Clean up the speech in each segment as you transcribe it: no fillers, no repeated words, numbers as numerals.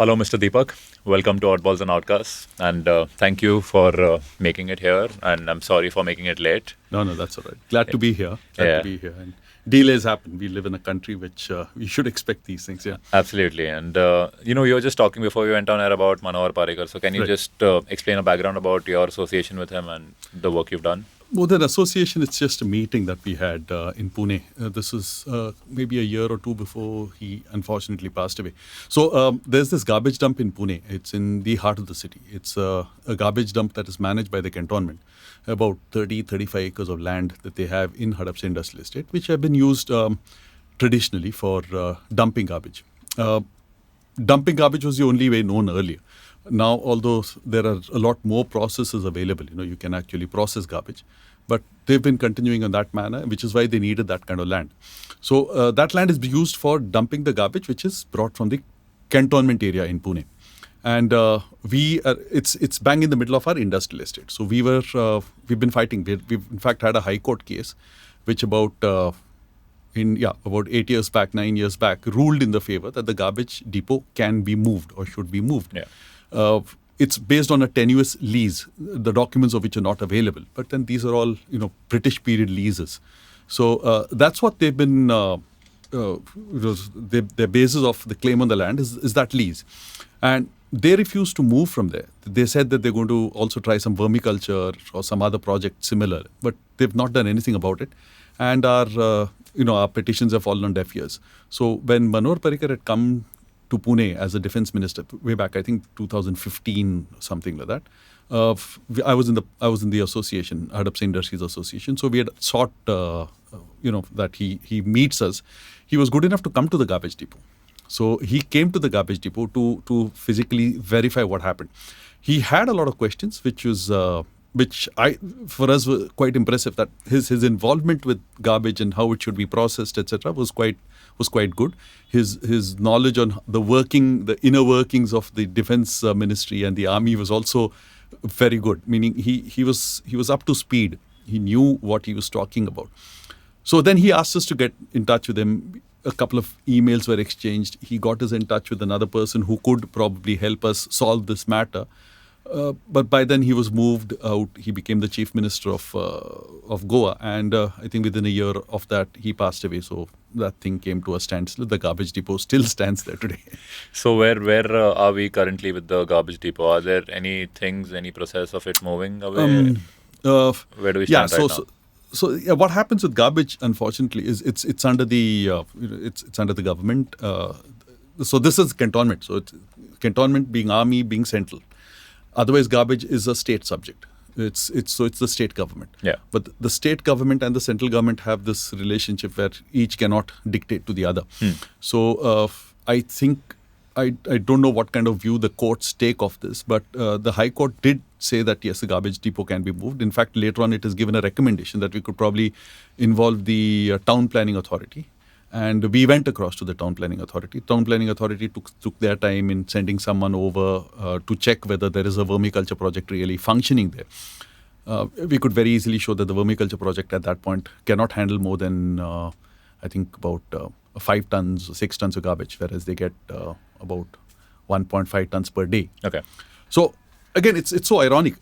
Hello, Mr. Deepak. Welcome to Oddballs and Outcasts. And thank you for making it here. And I'm sorry for making it late. No, that's all right. Glad to be here. Yeah. And delays happen. We live in a country which we should expect these things. Yeah. Absolutely. And, you were just talking before we went on air about Manohar Parrikar. So can you Right. just explain a background about your association with him and the work you've done? More than association, it's just a meeting that we had in Pune. This is maybe a year or two before he unfortunately passed away. So there's this garbage dump in Pune. It's in the heart of the city. It's a garbage dump that is managed by the cantonment. About 35 acres of land that they have in Hadapsar Industrial Estate, which have been used traditionally for dumping garbage. Dumping garbage was the only way known earlier. Now, although there are a lot more processes available, you can actually process garbage, but they've been continuing in that manner, which is why they needed that kind of land. So that land is used for dumping the garbage, which is brought from the cantonment area in Pune. And it's bang in the middle of our industrial estate. So we've been fighting. We've in fact had a high court case, which about 8 years back, 9 years back, ruled in the favor that the garbage depot can be moved or should be moved. Yeah. It's based on a tenuous lease, the documents of which are not available. But then these are all, British period leases. So that's what they've been, the basis of the claim on the land is that lease. And they refused to move from there. They said that they're going to also try some vermiculture or some other project similar, but they've not done anything about it. And our petitions have fallen on deaf ears. So when Manohar Parrikar had come to Pune as a defense minister way back, I think 2015, something like that. I was in the association, Hadapsar Industries Association. So we had sought, that he meets us. He was good enough to come to the garbage depot. So he came to the garbage depot to physically verify what happened. He had a lot of questions, for us were quite impressive. That his involvement with garbage and how it should be processed, etc., was quite good. His knowledge on the inner workings of the defense ministry and the army was also very good. Meaning he was up to speed. He knew what he was talking about. So then he asked us to get in touch with him. A couple of emails were exchanged. He got us in touch with another person who could probably help us solve this matter. But by then he was moved out. He became the chief minister of Goa, and I think within a year of that he passed away. So that thing came to a standstill. The garbage depot still stands there today. So where are we currently with the garbage depot? Are there any process of it moving away? Where do we stand right now? So what happens with garbage, unfortunately, is it's under the it's under the government. So this is cantonment. So it's cantonment being army, being central. Otherwise, garbage is a state subject. It's the state government. Yeah. But the state government and the central government have this relationship where each cannot dictate to the other. So I think I don't know what kind of view the courts take of this, but the High Court did say that yes, the garbage depot can be moved. In fact, later on, it is given a recommendation that we could probably involve the town planning authority. And we went across to the town planning authority. Town planning authority took their time in sending someone over to check whether there is a vermiculture project really functioning there. We could very easily show that the vermiculture project at that point cannot handle more than, I think, about 5 tons or 6 tons of garbage, whereas they get about 1.5 tons per day. Okay. So, again, it's so ironic.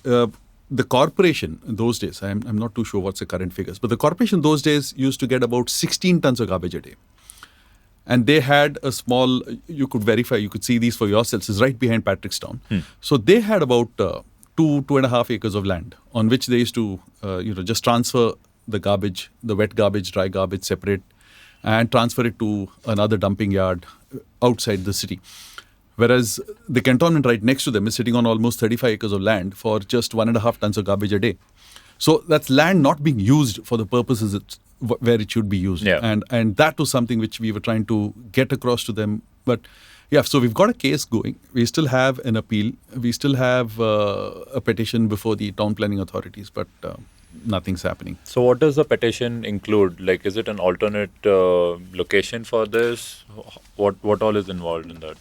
The corporation in those days, I'm not too sure what's the current figures, but the corporation those days used to get about 16 tons of garbage a day. And they had a small, you could verify, you could see these for yourselves, it's right behind Patrickstown. So they had about 2.5 acres of land on which they used to, just transfer the garbage, the wet garbage, dry garbage, separate, and transfer it to another dumping yard outside the city. Whereas the cantonment right next to them is sitting on almost 35 acres of land for just 1.5 tons of garbage a day. So that's land not being used for the purposes where it should be used. Yeah. And that was something which we were trying to get across to them. But yeah, so we've got a case going. We still have an appeal. We still have a petition before the town planning authorities, but nothing's happening. So what does the petition include? Like, is it an alternate location for this? What all is involved in that?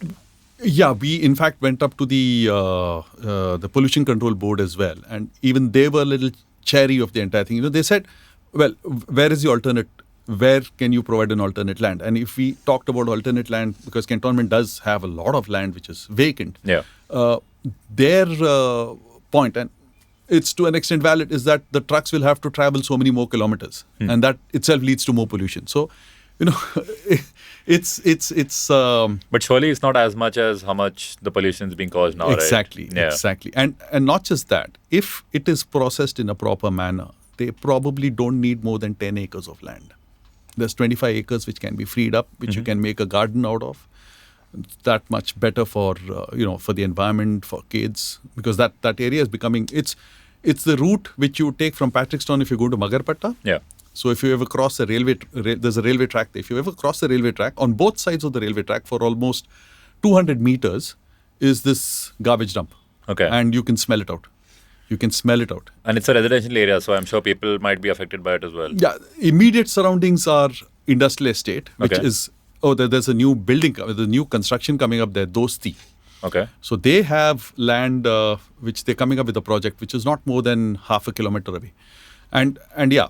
Yeah, we in fact went up to the Pollution Control Board as well, and even they were a little chary of the entire thing. They said, "Well, where is the alternate where can you provide an alternate land? And if we talked about alternate land, because cantonment does have a lot of land which is vacant, their point, and it's to an extent valid, is that the trucks will have to travel so many more kilometers, and that itself leads to more pollution. So, it's. But surely it's not as much as how much the pollution is being caused now, exactly, right? Exactly. And not just that, if it is processed in a proper manner, they probably don't need more than 10 acres of land. There's 25 acres which can be freed up, which you can make a garden out of. That much better for for the environment, for kids, because that area is becoming, it's the route which you take from Patrickstown if you go to Magarpatta. Yeah. So if you ever cross the there's a railway track there. If you ever cross the railway track, on both sides of the railway track for almost 200 meters is this garbage dump. Okay. And you can smell it out. You can smell it out. And it's a residential area, so I'm sure people might be affected by it as well. Yeah. Immediate surroundings are industrial estate, which is, there's a new building, there's a new construction coming up there, Dosti. Okay. So they have land which they're coming up with a project which is not more than half a kilometer away. And yeah,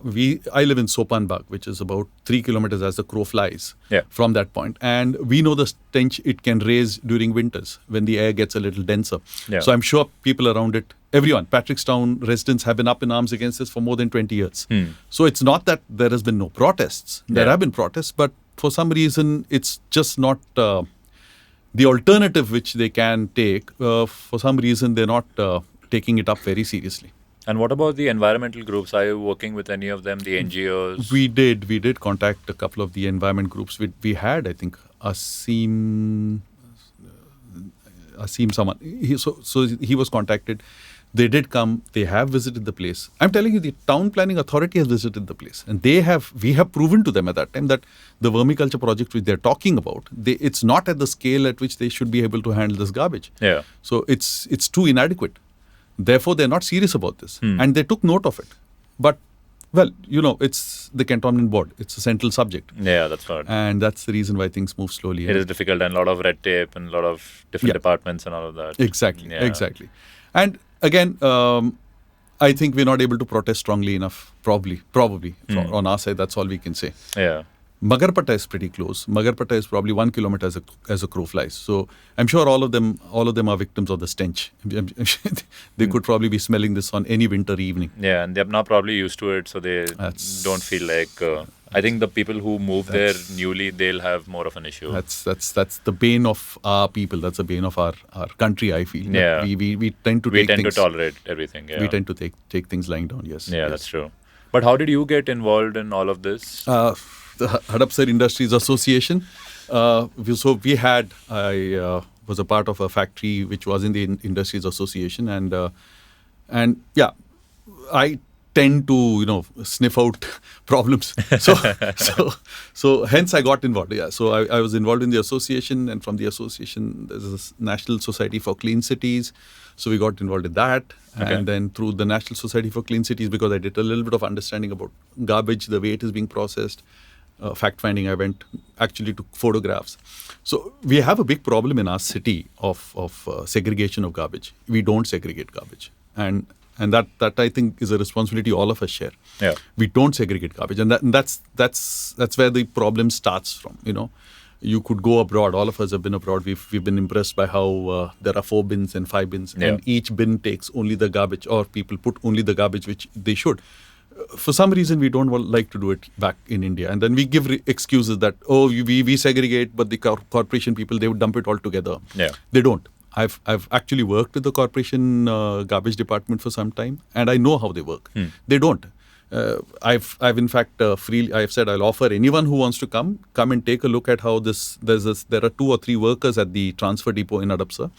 I live in Sopan Bagh, which is about 3 kilometers as the crow flies from that point. And we know the stench it can raise during winters when the air gets a little denser. Yeah. So I'm sure people around it, everyone, Patrickstown residents have been up in arms against this for more than 20 years. So it's not that there has been no protests. There have been protests, but for some reason, it's just not the alternative which they can take. For some reason, they're not taking it up very seriously. And what about the environmental groups? Are you working with any of them, the NGOs? We did contact a couple of the environment groups. We had, I think, Asim someone. So he was contacted. They did come. They have visited the place. I'm telling you, the town planning authority has visited the place, and we have proven to them at that time that the vermiculture project which they're talking about, it's not at the scale at which they should be able to handle this garbage. Yeah. So it's too inadequate. Therefore, they're not serious about this. And they took note of it. But, well, it's the cantonment board. It's a central subject. Yeah, that's right. And that's the reason why things move slowly. It is difficult, and a lot of red tape and a lot of different departments and all of that. Exactly. And again, I think we're not able to protest strongly enough, probably. On our side, that's all we can say. Yeah. Magarpatta is pretty close. Magarpatta is probably 1 kilometer as a crow flies. So I'm sure all of them are victims of the stench. They could probably be smelling this on any winter evening. Yeah, and they're now probably used to it, so they don't feel like. I think the people who move there newly, they'll have more of an issue. That's the bane of our people. That's the bane of our country, I feel. Yeah. We tend to tolerate everything. Yeah. We tend to take things lying down. Yes. Yeah, that's true. But how did you get involved in all of this? The Hadapsar Industries Association. I was a part of a factory which was in the Industries Association, and yeah, I tend to sniff out problems. So hence I got involved. Yeah, so I was involved in the association, and from the association there's a National Society for Clean Cities. So we got involved in that, and then through the National Society for Clean Cities, because I did a little bit of understanding about garbage, the way it is being processed. Fact-finding, I went actually to photographs. So we have a big problem in our city of segregation of garbage. We don't segregate garbage. And that I think is a responsibility all of us share. Yeah. We don't segregate garbage. And that's where the problem starts from, You could go abroad. All of us have been abroad. We've been impressed by how there are 4 bins and 5 bins. Yeah. And each bin takes only the garbage, or people put only the garbage which they should. For some reason, we don't like to do it back in India. And then we give excuses that, we segregate, but the corporation people, they would dump it all together. Yeah. They don't. I've actually worked with the corporation garbage department for some time, and I know how they work. They don't. I've in fact I've said I'll offer anyone who wants to come and take a look at how there are 2 or 3 workers at the transfer depot in Hadapsar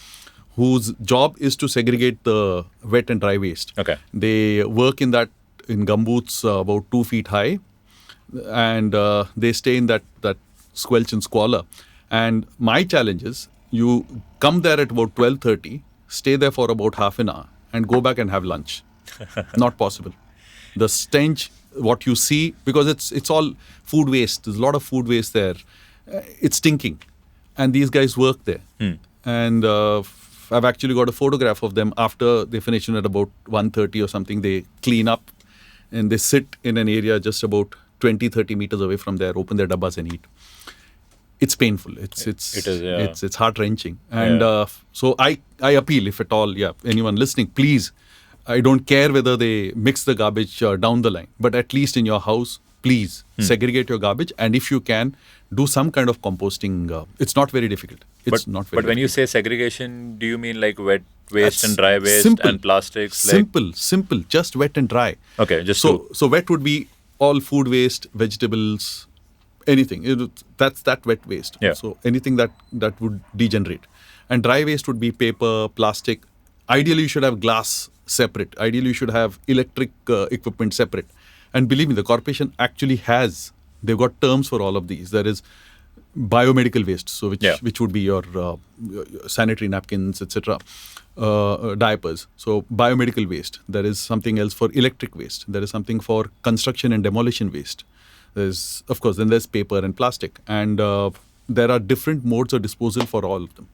whose job is to segregate the wet and dry waste. Okay. They work in gumboots about 2 feet high, and they stay in that squelch and squalor. And my challenge is, you come there at about 12:30, stay there for about half an hour, and go back and have lunch. Not possible. The stench, what you see, because it's all food waste. There's a lot of food waste there. It's stinking, and these guys work there. And I've actually got a photograph of them after they finish at about 1:30 or something. They clean up. And they sit in an area just about 20-30 meters away from there, open their dabbas and eat. It's painful. It's heart-wrenching. And so I appeal, if at all, anyone listening, please, I don't care whether they mix the garbage down the line, but at least in your house, please segregate your garbage. And if you can, do some kind of composting. It's not very difficult. But when you say segregation, do you mean like wet waste and dry waste and plastics? Simple. Just wet and dry. Okay, so wet would be all food waste, vegetables, anything. That's that wet waste. Yeah. So anything that would degenerate. And dry waste would be paper, plastic. Ideally, you should have glass separate. Ideally, you should have electric equipment separate. And believe me, the corporation actually they've got terms for all of these. There is biomedical waste, so which would be your sanitary napkins, etc., diapers. So biomedical waste. There is something else for electric waste. There is something for construction and demolition waste. There's, of course, then there's paper and plastic. And there are different modes of disposal for all of them.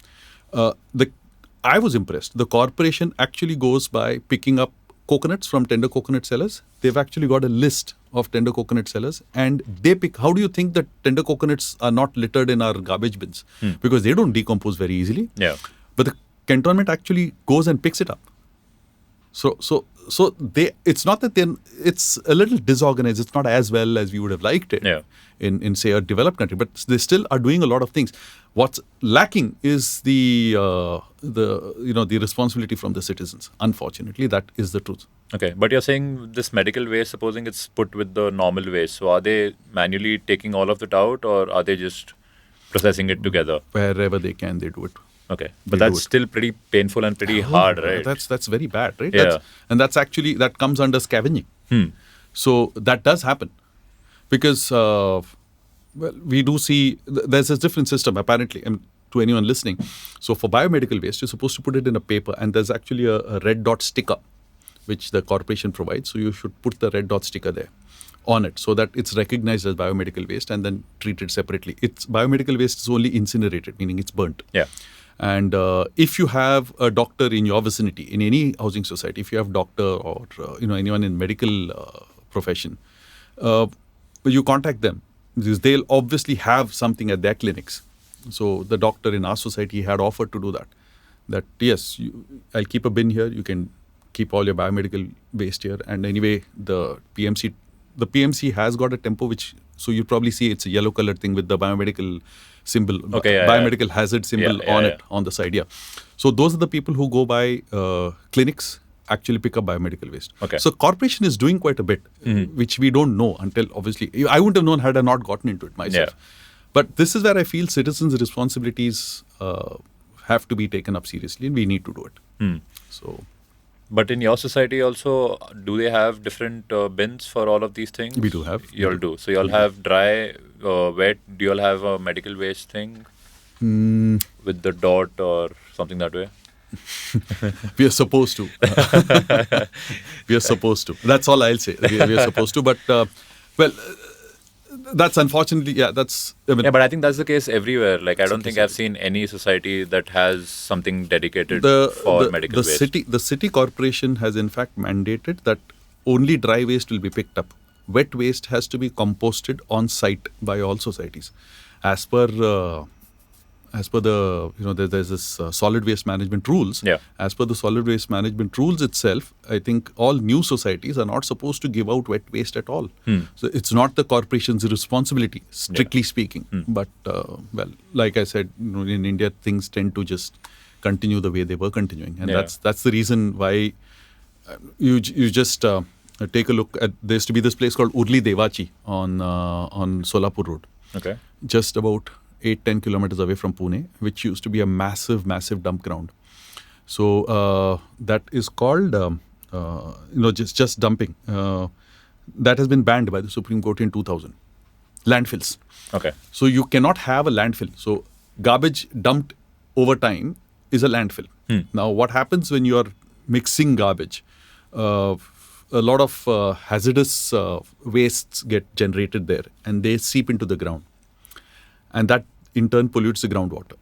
I was impressed. The corporation actually goes by picking up coconuts from tender coconut sellers. They've actually got a list of tender coconut sellers, and they pick. How do you think that tender coconuts are not littered in our garbage bins? Because they don't decompose very easily. Yeah. But the cantonment actually goes and picks it up. So it's not that it's a little disorganized. It's not as well as we would have liked it in say a developed country, but they still are doing a lot of things. What's lacking is the responsibility from the citizens. Unfortunately, that is the truth. Okay, but you're saying this medical waste, supposing it's put with the normal waste, so are they manually taking all of it out, or are they just processing it together? Wherever they can, they do it. Okay, but that's still pretty painful and pretty hard, right? That's very bad, right? Yeah. That comes under scavenging. So that does happen because we do see there's a different system apparently. To anyone listening, so for biomedical waste, you're supposed to put it in a paper, and there's actually a red dot sticker which the corporation provides. So you should put the red dot sticker there on it so that it's recognized as biomedical waste and then treated separately. Biomedical waste is only incinerated, meaning it's burnt. Yeah. And if you have a doctor in your vicinity, in any housing society, if you have doctor or anyone in medical profession, you contact them because they'll obviously have something at their clinics. So the doctor in our society had offered to do that. That yes, I'll keep a bin here. You can keep all your biomedical waste here. And anyway, the PMC has got a tempo so you probably see it's a yellow colored thing with the biomedical symbol, biomedical hazard symbol on the side. Yeah. So those are the people who go by clinics, actually pick up biomedical waste. Okay. So corporation is doing quite a bit, which we don't know until obviously, I wouldn't have known had I not gotten into it myself. Yeah. But this is where I feel citizens' responsibilities have to be taken up seriously, and we need to do it. So. But in your society also, do they have different bins for all of these things? We do have. You all do. So you all have dry, wet. Do you all have a medical waste thing with the dot or something that way? We are supposed to. We are supposed to. That's all I'll say. We are supposed to. But, that's unfortunately, that's... but I think that's the case everywhere. Like, I don't think I've seen any society that has something dedicated for medical waste. The city corporation has in fact mandated that only dry waste will be picked up. Wet waste has to be composted on site by all societies. As per the, there's this solid waste management rules. Yeah. As per the solid waste management rules itself, I think all new societies are not supposed to give out wet waste at all. So it's not the corporation's responsibility, strictly speaking. But, like I said, in India, things tend to just continue the way they were continuing. And that's the reason why you just take a look at, there used to be this place called Urli Devachi on Solapur Road. Okay. Just about 8-10 kilometers away from Pune, which used to be a massive dump ground. So that is called, just dumping. That has been banned by the Supreme Court in 2000. Landfills. Okay. So you cannot have a landfill. So garbage dumped over time is a landfill. Now what happens when you are mixing garbage? A lot of hazardous wastes get generated there and they seep into the ground. And that in turn pollutes the groundwater.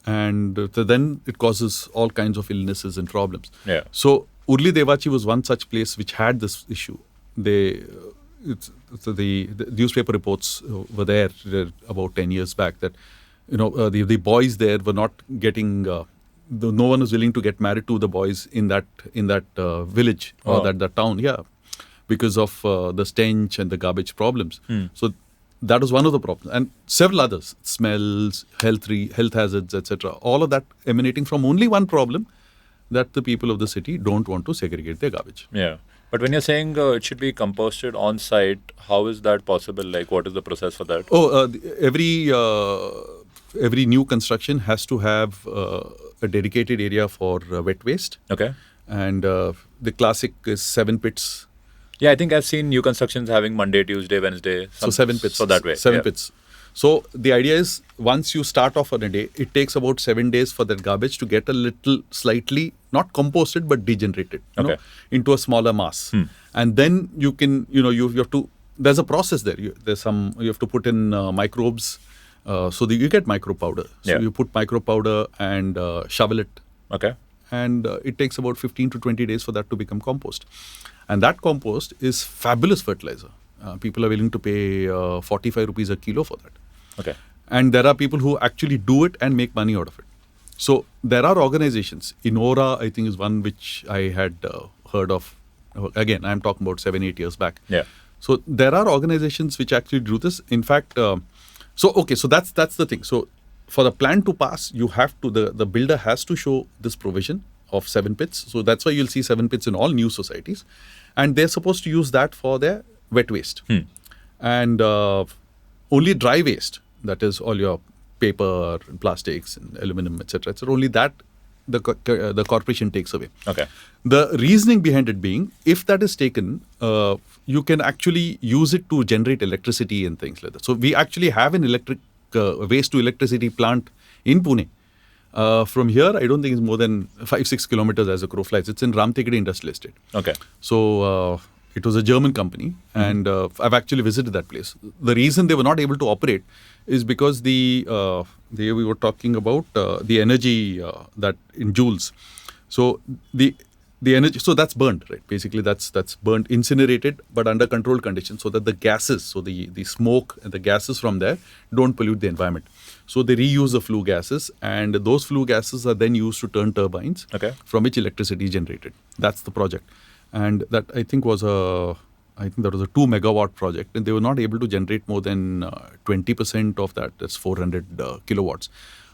And then it causes all kinds of illnesses and problems. Yeah. So Urli Devachi was one such place which had this issue. They, the newspaper reports were there about 10 years back that the boys there were not getting. No one was willing to get married to the boys in that village or that town. Yeah, because of the stench and the garbage problems. So that was one of the problems, and several others: smells, health hazards, etc. All of that emanating from only one problem, that the people of the city don't want to segregate their garbage. Yeah. But when you're saying it should be composted on site, how is that possible? Like, what is the process for that? Every new construction has to have a dedicated area for wet waste. Okay. And the classic is 7 pits. Yeah, I think I've seen new constructions having Monday, Tuesday, Wednesday. So 7 pits. So that way. 7 pits. So the idea is, once you start off on a day, it takes about 7 days for that garbage to get a little slightly, not composted, but degenerated into a smaller mass. And then you can, you have to, there's a process there. You have to put in microbes so that you get micro powder. So you put micro powder and shovel it. Okay. And it takes about 15 to 20 days for that to become compost. And that compost is fabulous fertilizer. People are willing to pay 45 rupees a kilo for that. Okay. And there are people who actually do it and make money out of it. So there are organizations. Inora, I think, is one which I had heard of. Again, I'm talking about 7-8 years back. Yeah. So there are organizations which actually do this. In fact, so that's the thing. So for the plan to pass, you have to, the builder has to show this provision of 7 pits. So that's why you'll see 7 pits in all new societies. And they're supposed to use that for their wet waste. And only dry waste, that is all your paper and plastics and aluminum, etc., only that the corporation takes away. Okay. The reasoning behind it being, if that is taken, you can actually use it to generate electricity and things like that. So we actually have an electric waste to electricity plant in Pune. From here, I don't think it's more than 5-6 kilometers as a crow flies. It's in Ramtekadi Industrial Estate. Okay. So it was a German company, and I've actually visited that place. The reason they were not able to operate is because we were talking about the energy that in joules. So the energy, so that's burned, right? Basically, that's burned, incinerated, but under controlled conditions, so that the gases, so the smoke and the gases from there don't pollute the environment. So they reuse the flue gases, and those flue gases are then used to turn turbines, from which electricity is generated. That's the project. And that I think was a 2 megawatt project, and they were not able to generate more than 20% of that. That's 400 kilowatts.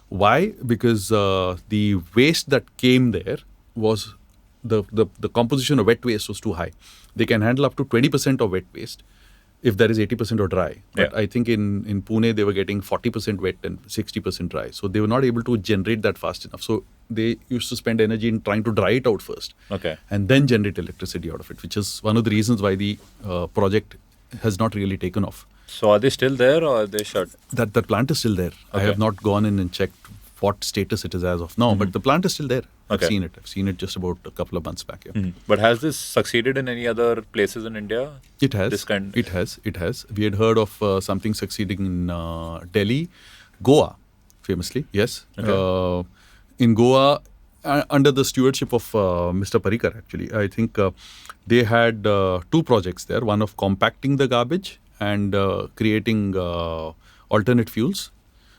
Why? Because the waste that came there was the composition of wet waste was too high. They can handle up to 20% of wet waste if there is 80% or dry. But I think in Pune, they were getting 40% wet and 60% dry. So they were not able to generate that fast enough. So they used to spend energy in trying to dry it out first. Okay. And then generate electricity out of it, which is one of the reasons why the project has not really taken off. So are they still there, or are they shut? That plant is still there. I have not gone in and checked what status it is as of now, but the plant is still there. I've seen it. I've seen it just about a couple of months back. But has this succeeded in any other places in India? It has. It has. We had heard of something succeeding in Delhi, Goa, famously. Yes. Okay. In Goa, under the stewardship of Mr. Parrikar, actually, I think they had 2 projects there. One of compacting the garbage and creating alternate fuels.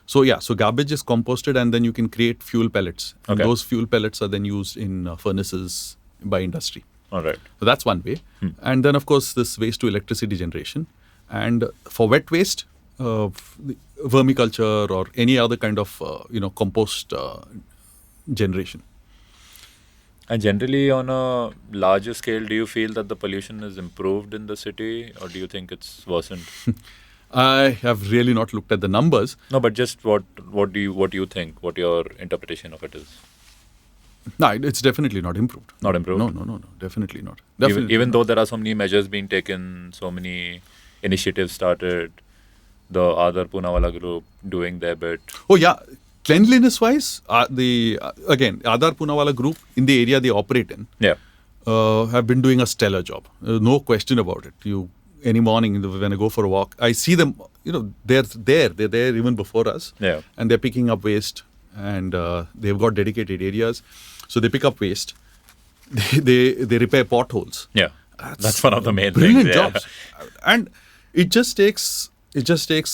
So garbage is composted, and then you can create fuel pellets. And those fuel pellets are then used in furnaces by industry. All right. So that's one way. And then, of course, this waste to electricity generation. And for wet waste, vermiculture or any other kind of compost generation. And generally, on a larger scale, do you feel that the pollution is improved in the city, or do you think it's worsened? I have really not looked at the numbers. No, but just what do you think? What your interpretation of it is? No, it's definitely not improved. Not improved? No, definitely not. Even though there are so many measures being taken, so many initiatives started, the other Poonawalla group doing their bit. Oh yeah, cleanliness-wise, Aadhar Poonawalla group in the area they operate in, have been doing a stellar job. No question about it. Any morning when I go for a walk, I see them. They're there even before us, and they're picking up waste, and they've got dedicated areas. So they pick up waste, they repair potholes. That's one of the main brilliant things. Yeah. jobs. And it just takes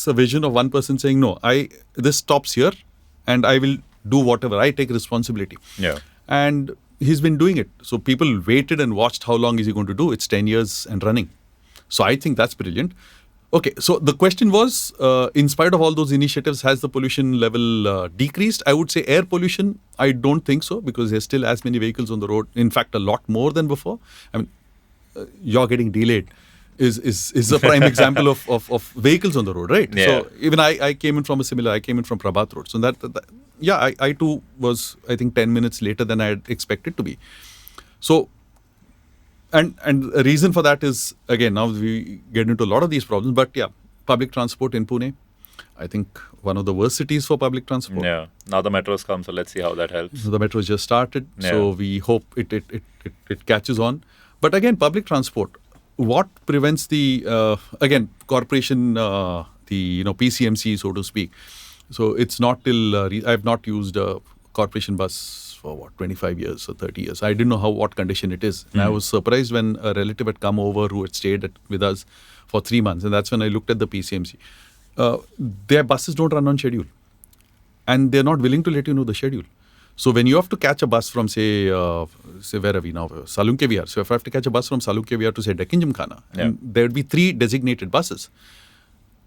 a vision of one person saying, no, this stops here and I will do whatever. I take responsibility. Yeah. And he's been doing it. So people waited and watched how long is he going to do. It's 10 years and running. So I think that's brilliant. Okay, so the question was, in spite of all those initiatives, has the pollution level decreased? I would say air pollution, I don't think so, because there's still as many vehicles on the road. In fact, a lot more than before. I mean, you're getting delayed is a prime example of vehicles on the road, right? Yeah. So even I came in from Prabhat Road. So I too was, I think, 10 minutes later than I had expected to be. So, and a reason for that is, again, now we get into a lot of these problems, but yeah, public transport in Pune, I think one of the worst cities for public transport. Yeah. Now the metro's come, so let's see how that helps. So the metro just started, Yeah. so we hope it catches on. But again, public transport, what prevents the, again, corporation, PCMC, so to speak. So it's not till, I've not used a corporation bus for 25 years or 30 years. I didn't know what condition it is. And I was surprised when a relative had come over who had stayed with us for 3 months. And that's when I looked at the PCMC. Their buses don't run on schedule. And they're not willing to let you know the schedule. So when you have to catch a bus from, say where are we now? Salunke Vihar. So if I have to catch a bus from Salunke Vihar to, say, Deccan Gymkhana, and there would be 3 designated buses.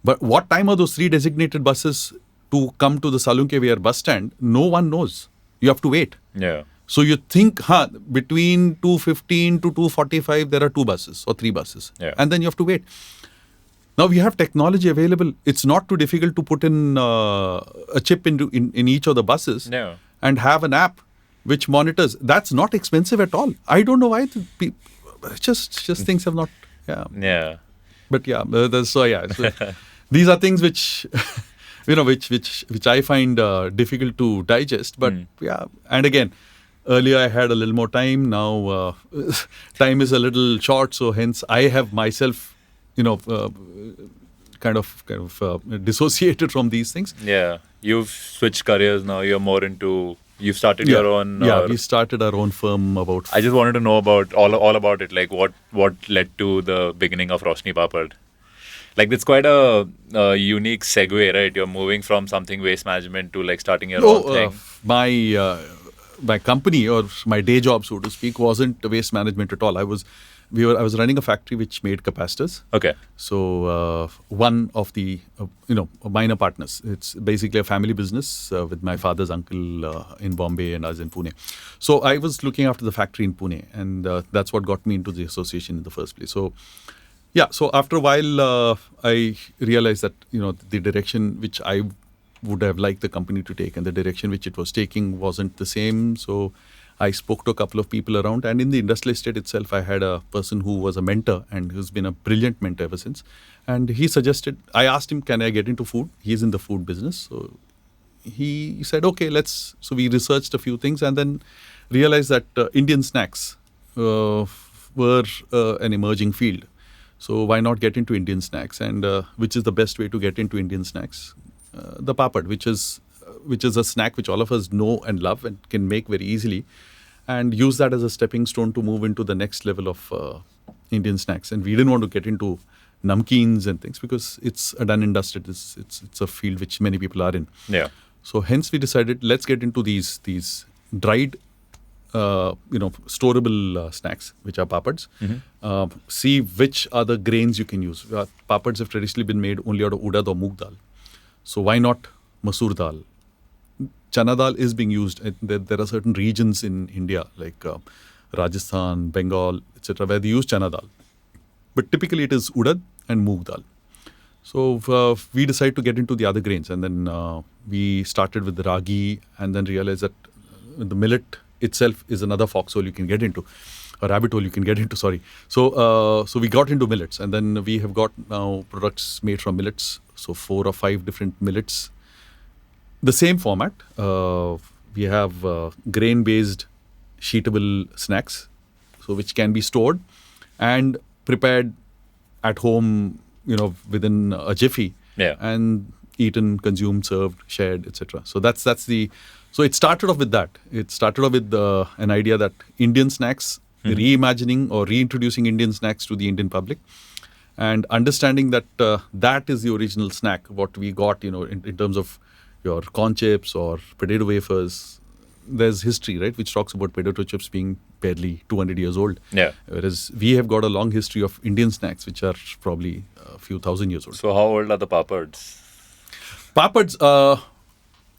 But what time are those 3 designated buses to come to the Salunke Vihar bus stand? No one knows. You have to wait. Yeah. So you think, between 2:15 to 2:45, there are 2 buses or 3 buses. Yeah. And then you have to wait. Now we have technology available. It's not too difficult to put in a chip in each of the buses. Yeah. And have an app which monitors. That's not expensive at all. I don't know why. Just things have not. Yeah. Yeah. But yeah. So these are things which, which I find difficult to digest. But yeah. And again, earlier I had a little more time. Now time is a little short. So hence I have myself, kind of dissociated from these things. Yeah. You've switched careers now. You're more into. You've started your own. Yeah, we started our own firm about. I just wanted to know about all about it. Like what led to the beginning of Roshnee Papad. Like it's quite a unique segue, right? You're moving from something waste management to like starting your own thing. My company or my day job, so to speak, wasn't waste management at all. I was running a factory which made capacitors. Okay. So one of the minor partners. It's basically a family business with my father's uncle in Bombay and us in Pune. So I was looking after the factory in Pune, and that's what got me into the association in the first place. So yeah. So after a while, I realized that the direction which I would have liked the company to take and the direction which it was taking wasn't the same. So I spoke to a couple of people around, and in the industrial estate itself, I had a person who was a mentor and who's been a brilliant mentor ever since. And he suggested, I asked him, can I get into food? He's in the food business. So he said, okay, let's. So we researched a few things and then realized that Indian snacks were an emerging field. So why not get into Indian snacks? And which is the best way to get into Indian snacks? The papad, which is a snack which all of us know and love and can make very easily, and use that as a stepping stone to move into the next level of Indian snacks. And we didn't want to get into namkeens and things because it's a done and dusted. It's a field which many people are in. Yeah. So hence we decided, let's get into these dried, storable snacks, which are papads. Mm-hmm. See which are the grains you can use. Papads have traditionally been made only out of udad or moong dal. So why not masoor dal? Chana dal is being used. There are certain regions in India like Rajasthan, Bengal, etc., where they use chana dal. But typically it is udad and moong dal. So we decided to get into the other grains, and then we started with the ragi, and then realized that the millet itself is another foxhole you can get into, a rabbit hole you can get into. Sorry. So we got into millets, and then we have got now products made from millets. So 4 or 5 different millets. The same format. We have grain-based sheetable snacks, so which can be stored and prepared at home, within a jiffy, and eaten, consumed, served, shared, etc. So that's the. So it started off with that. It started off with an idea that Indian snacks reimagining or reintroducing Indian snacks to the Indian public, and understanding that that is the original snack, what we got, in terms of your corn chips or potato wafers. There's history, right, which talks about potato chips being barely 200 years old. Yeah. Whereas we have got a long history of Indian snacks, which are probably a few thousand years old. So how old are the papads? Papads,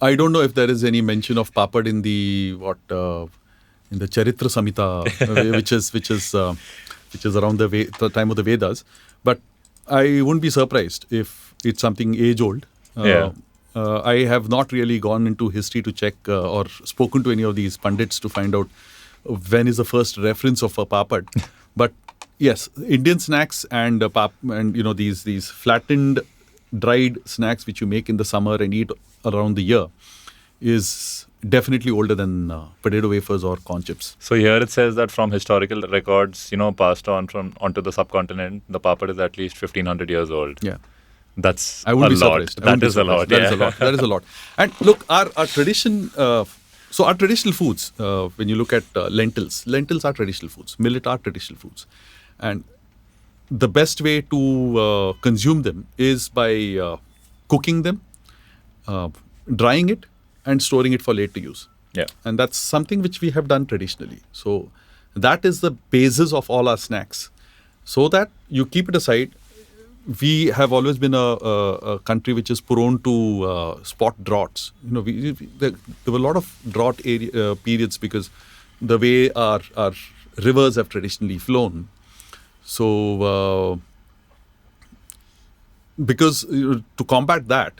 I don't know if there is any mention of papad in the in the Charitra Samhita, which is around the time of the Vedas. But I wouldn't be surprised if it's something age old. I have not really gone into history to check or spoken to any of these pundits to find out when is the first reference of a papad. But yes, Indian snacks and these flattened, dried snacks which you make in the summer and eat around the year is definitely older than potato wafers or corn chips. So here it says that from historical records, passed on onto the subcontinent, the papad is at least 1500 years old. Yeah. That's I wouldn't a be lot. surprised. That is a lot. That is a lot. That is a lot. And look, our tradition. So our traditional foods. When you look at lentils are traditional foods. Millet are traditional foods, and the best way to consume them is by cooking them, drying it, and storing it for later use. Yeah. And that's something which we have done traditionally. So that is the basis of all our snacks. So that you keep it aside. We have always been a country which is prone to spot droughts. There were a lot of drought periods because the way our rivers have traditionally flown. So, because to combat that,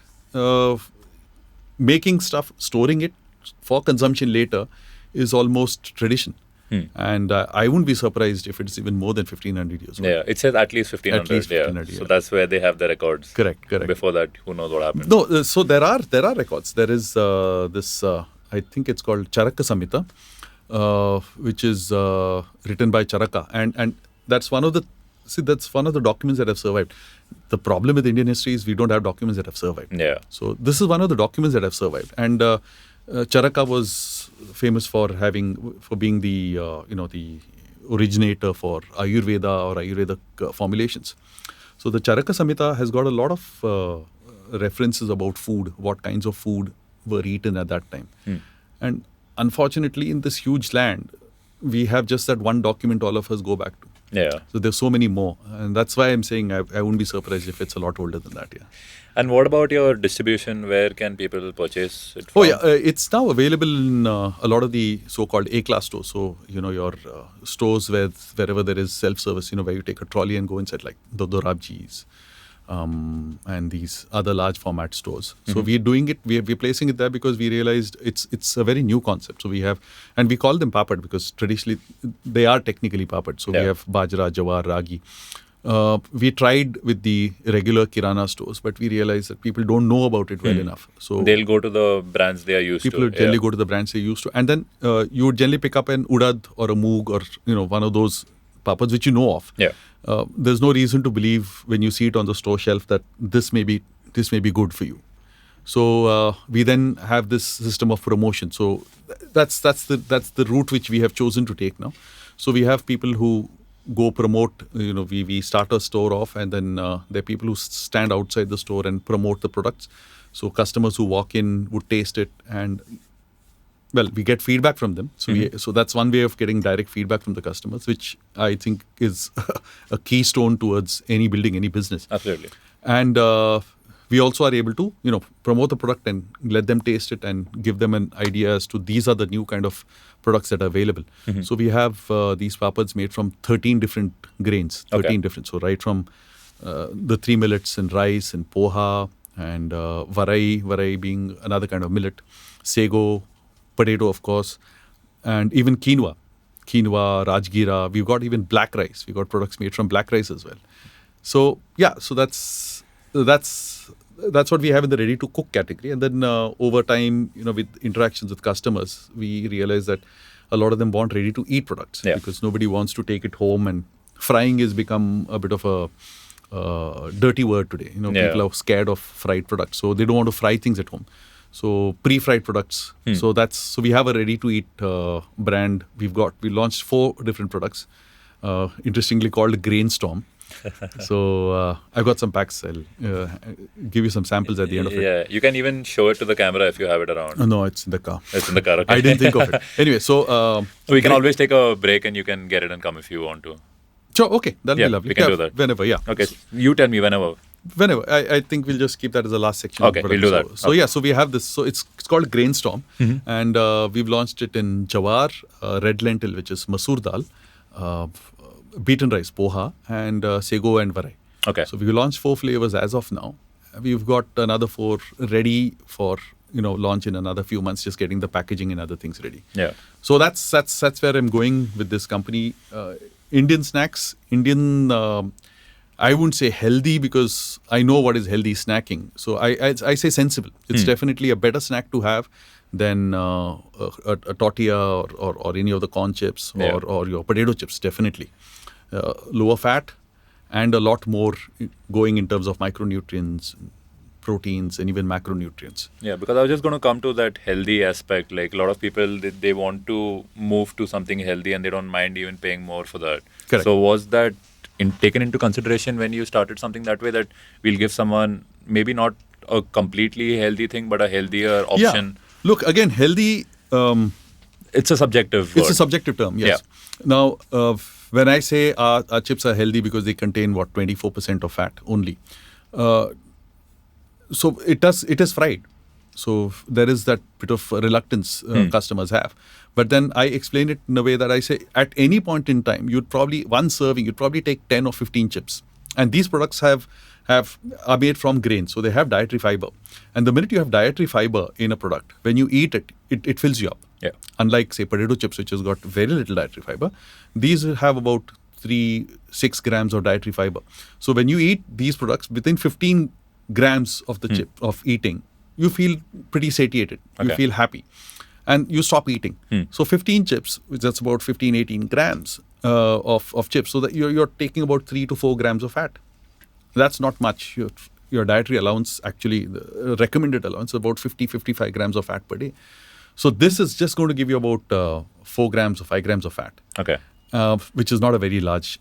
making stuff, storing it for consumption later is almost tradition. And I wouldn't be surprised if it's even more than 1500 years old. Yeah, it says at least 1500. At least 1500, So that's where they have the records. Correct. Before that, who knows what happened? No, so there are records. There is this, I think it's called Charaka Samhita, which is written by Charaka. And that's one of the documents that have survived. The problem with Indian history is we don't have documents that have survived. Yeah. So this is one of the documents that have survived. And Charaka was famous for being the the originator for Ayurveda or Ayurvedic formulations. So the Charaka Samhita has got a lot of references about food, what kinds of food were eaten at that time. And unfortunately, in this huge land, we have just that one document all of us go back to. Yeah. So there's so many more. And that's why I'm saying I wouldn't be surprised if it's a lot older than that, yeah. And what about your distribution? Where can people purchase it from? Oh, yeah. It's now available in a lot of the so-called A-class stores. So, your stores wherever there is self-service, where you take a trolley and go inside, like the Dorabji's and these other large format stores. So we're doing it, we're placing it there because we realized it's a very new concept. So we call them papad because traditionally they are technically papad. So we have bajra, jawar, ragi. We tried with the regular kirana stores, but we realized that people don't know about it well enough. So they'll go to the brands they are used to. People would generally go to the brands they're used to. And then you would generally pick up an udad or a moog or, one of those papads which you know of. Yeah. There's no reason to believe when you see it on the store shelf that this may be good for you. So we then have this system of promotion. So that's the route which we have chosen to take now. So we have people who go promote, we start a store off and then there are people who stand outside the store and promote the products. So customers who walk in would taste it and, well, we get feedback from them. So so that's one way of getting direct feedback from the customers, which I think is a keystone towards building any business. Absolutely. And we also are able to, promote the product and let them taste it and give them an idea as to these are the new kind of products that are available. So we have these papads made from 13 different grains, 13 different. So right from the 3 millets and rice and poha and varai being another kind of millet, sago, potato of course, and even quinoa, rajgira. We've got even black rice. We've got products made from black rice as well. So yeah, so that's what we have in the ready to cook category. And then over time, with interactions with customers, we realize that a lot of them want ready to eat products because nobody wants to take it home, and frying has become a bit of a dirty word today. People are scared of fried products, so they don't want to fry things at home. So pre-fried products. So we have a ready-to-eat brand. We launched 4 different products, interestingly called Grainstorm. So I've got some packs. I'll give you some samples at the end of it. Yeah, you can even show it to the camera if you have it around. No, it's in the car. It's in the car. Okay. I didn't think of it. Anyway, so we can always take a break and you can get it and come if you want to. sure. Okay, that'll be lovely. We can do that. Whenever. Yeah. Okay, you tell me whenever. Whenever. I think we'll just keep that as the last section. Okay, we'll do that. So yeah, so we have this. So it's called Grainstorm, and we've launched it in jawar, red lentil, which is masoor dal, beaten rice, poha, and sego and varai. Okay. So we launched 4 flavors as of now. We've got another 4 ready for launch in another few months. Just getting the packaging and other things ready. Yeah. So that's where I'm going with this company. Indian snacks, I wouldn't say healthy because I know what is healthy snacking. So I say sensible. It's definitely a better snack to have than a tortilla or any of the corn chips or your potato chips, definitely. Lower fat and a lot more going in terms of micronutrients, proteins, and even macronutrients. Yeah, because I was just going to come to that healthy aspect. Like a lot of people, they want to move to something healthy and they don't mind even paying more for that. Correct. So was that taken into consideration when you started something that way, that we'll give someone maybe not a completely healthy thing, but a healthier option? Yeah. Look, again, healthy... it's a subjective word. It's a subjective term, yes. Yeah. Now, when I say our chips are healthy because they contain 24% of fat only. So it is fried. So there is that bit of reluctance customers have. But then I explain it in a way that I say at any point in time, one serving, you'd probably take 10 or 15 chips. And these products are made from grains. So they have dietary fiber. And the minute you have dietary fiber in a product, when you eat it, it fills you up. Yeah. Unlike, say, potato chips, which has got very little dietary fiber, these have about 6 grams of dietary fiber. So when you eat these products, within 15 grams of the chip of eating, you feel pretty satiated. Okay. You feel happy. And you stop eating. So 15 chips, that's about 15, 18 grams of chips. So that you're taking about 3 to 4 grams of fat. That's not much. Your dietary allowance, actually, the recommended allowance, is about 50, 55 grams of fat per day. So this is just going to give you about 4 grams or 5 grams of fat. Okay. Which is not a very large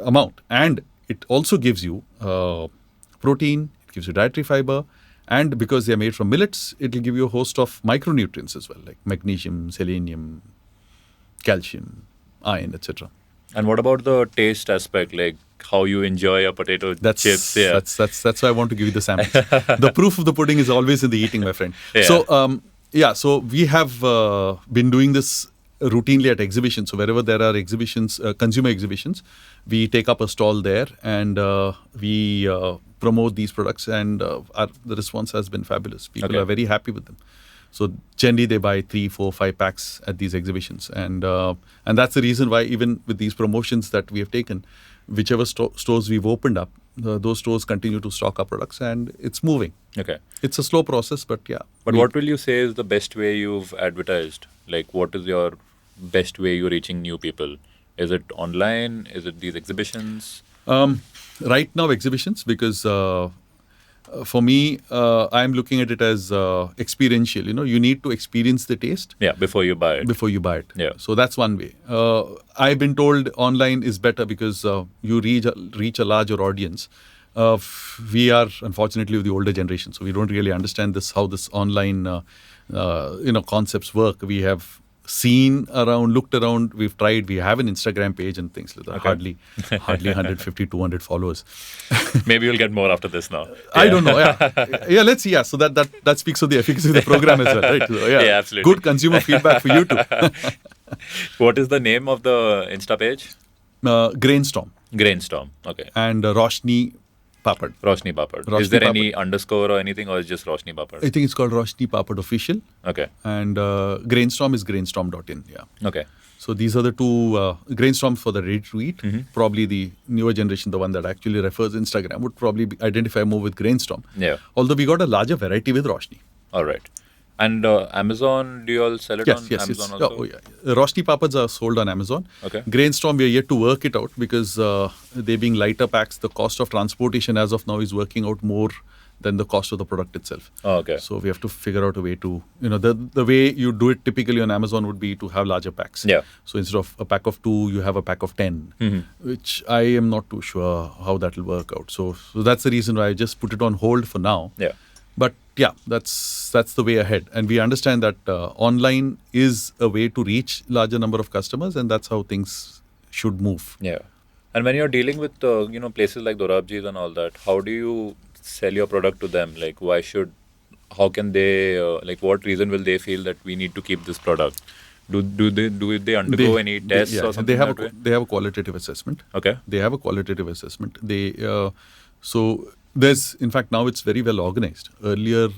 amount. And it also gives you protein, it gives you dietary fiber, and because they are made from millets, it will give you a host of micronutrients as well, like magnesium, selenium, calcium, iron, etc. And what about the taste aspect, like how you enjoy a potato chips? Yeah. That's why I want to give you the samples. The proof of the pudding is always in the eating, my friend. Yeah. So we have been doing this routinely at exhibitions. So wherever there are exhibitions, consumer exhibitions, we take up a stall there and we promote these products, and the response has been fabulous. People are very happy with them. So generally they buy 3, 4, 5 packs at these exhibitions, and that's the reason why even with these promotions that we have taken, whichever stores we've opened up, those stores continue to stock our products, and it's moving. Okay. It's a slow process, but yeah. But what will you say is the best way you've advertised? Like, what is your best way you're reaching new people? Is it online? Is it these exhibitions? Right now, exhibitions, because for me, I'm looking at it as experiential. You need to experience the taste. Yeah, before you buy it. Yeah. So that's one way. I've been told online is better because you reach a larger audience. We are unfortunately the older generation, so we don't really understand how this online concepts work. We have seen around, looked around, we've tried, we have an Instagram page and things like that. Hardly 150, 200 followers. Maybe you'll get more after this now. Yeah. I don't know. Yeah, let's see. Yeah, so that speaks of the efficacy of the program as well, right? So, yeah, absolutely. Good consumer feedback for you too. What is the name of the Insta page? Grainstorm. Grainstorm. Okay. And Roshnee Papad. Roshnee Papad. Is there any underscore or anything, or is just Roshnee Papad? I think it's called Roshnee Papad Official. Okay. And Grainstorm is grainstorm.in. Yeah. Okay. So these are the two Grainstorm for the ready to eat. Probably the newer generation, the one that actually refers Instagram, would probably identify more with Grainstorm. Yeah. Although we got a larger variety with Roshnee. All right. And Amazon, do you all sell it on Amazon also? Oh, yeah. Roshnee Papads are sold on Amazon. Okay. Grainstorm, we are yet to work it out because they being lighter packs, the cost of transportation as of now is working out more than the cost of the product itself. Oh, okay. So we have to figure out a way to, the way you do it typically on Amazon would be to have larger packs. Yeah. So instead of a pack of 2, you have a pack of 10, which I am not too sure how that will work out. So that's the reason why I just put it on hold for now. Yeah. But yeah, that's the way ahead. And we understand that online is a way to reach larger number of customers, and that's how things should move. Yeah. And when you're dealing with places like Dorabji's and all that, how do you sell your product to them? Like, how can they, what reason will they feel that we need to keep this product? Do they undergo any tests or something? They have a qualitative assessment. Okay. They have a qualitative assessment. So there's, in fact, now it's very well organized. Earlier,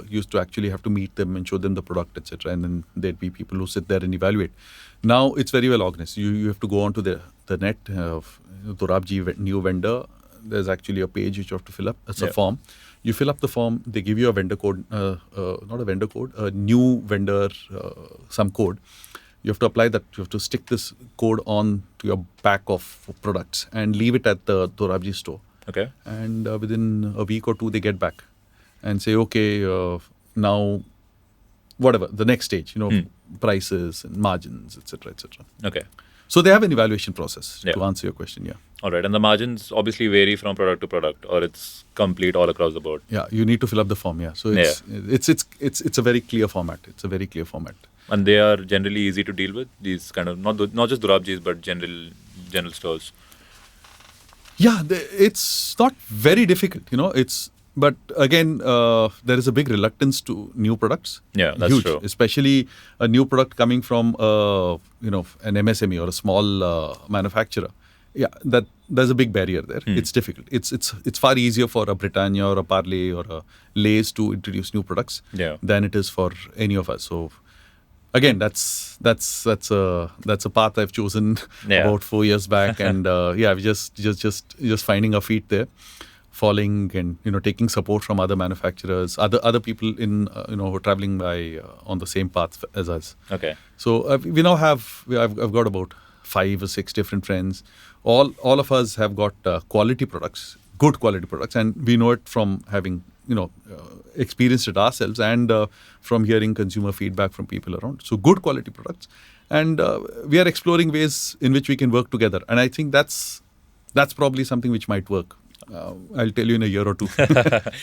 used to actually have to meet them and show them the product, etc. And then there'd be people who sit there and evaluate. Now it's very well organized. You have to go onto the net of Dorabji new vendor. There's actually a page which you have to fill up. It's a form. You fill up the form. They give you a vendor code, not a vendor code, a new vendor, some code. You have to apply that. You have to stick this code on to your pack of products and leave it at the Dorabji store. Okay. And within a week or 2, they get back and say, okay, now, whatever, the next stage, prices and margins, etc., etc. Okay. So they have an evaluation process to answer your question, yeah. All right. And the margins obviously vary from product to product, or it's complete all across the board? Yeah, you need to fill up the form, yeah. So it's a very clear format. It's a very clear format. And they are generally easy to deal with, these kind of, not just Dorabji's, but general stores? Yeah, it's not very difficult, but again, there is a big reluctance to new products. Yeah, that's huge, true. Especially a new product coming from, an MSME or a small manufacturer. Yeah, there's a big barrier there. It's difficult. It's far easier for a Britannia or a Parle or a Lay's to introduce new products than it is for any of us. So again, that's a path I've chosen about 4 years back, and we just finding our feet there, falling and taking support from other manufacturers, other people in who are traveling by on the same path as us. Okay. So we now I've got about 5 or 6 different friends. All of us have got quality products, good quality products, and we know it from having experienced it ourselves and from hearing consumer feedback from people around. So good quality products, and we are exploring ways in which we can work together. And I think that's probably something which might work. I'll tell you in a year or 2.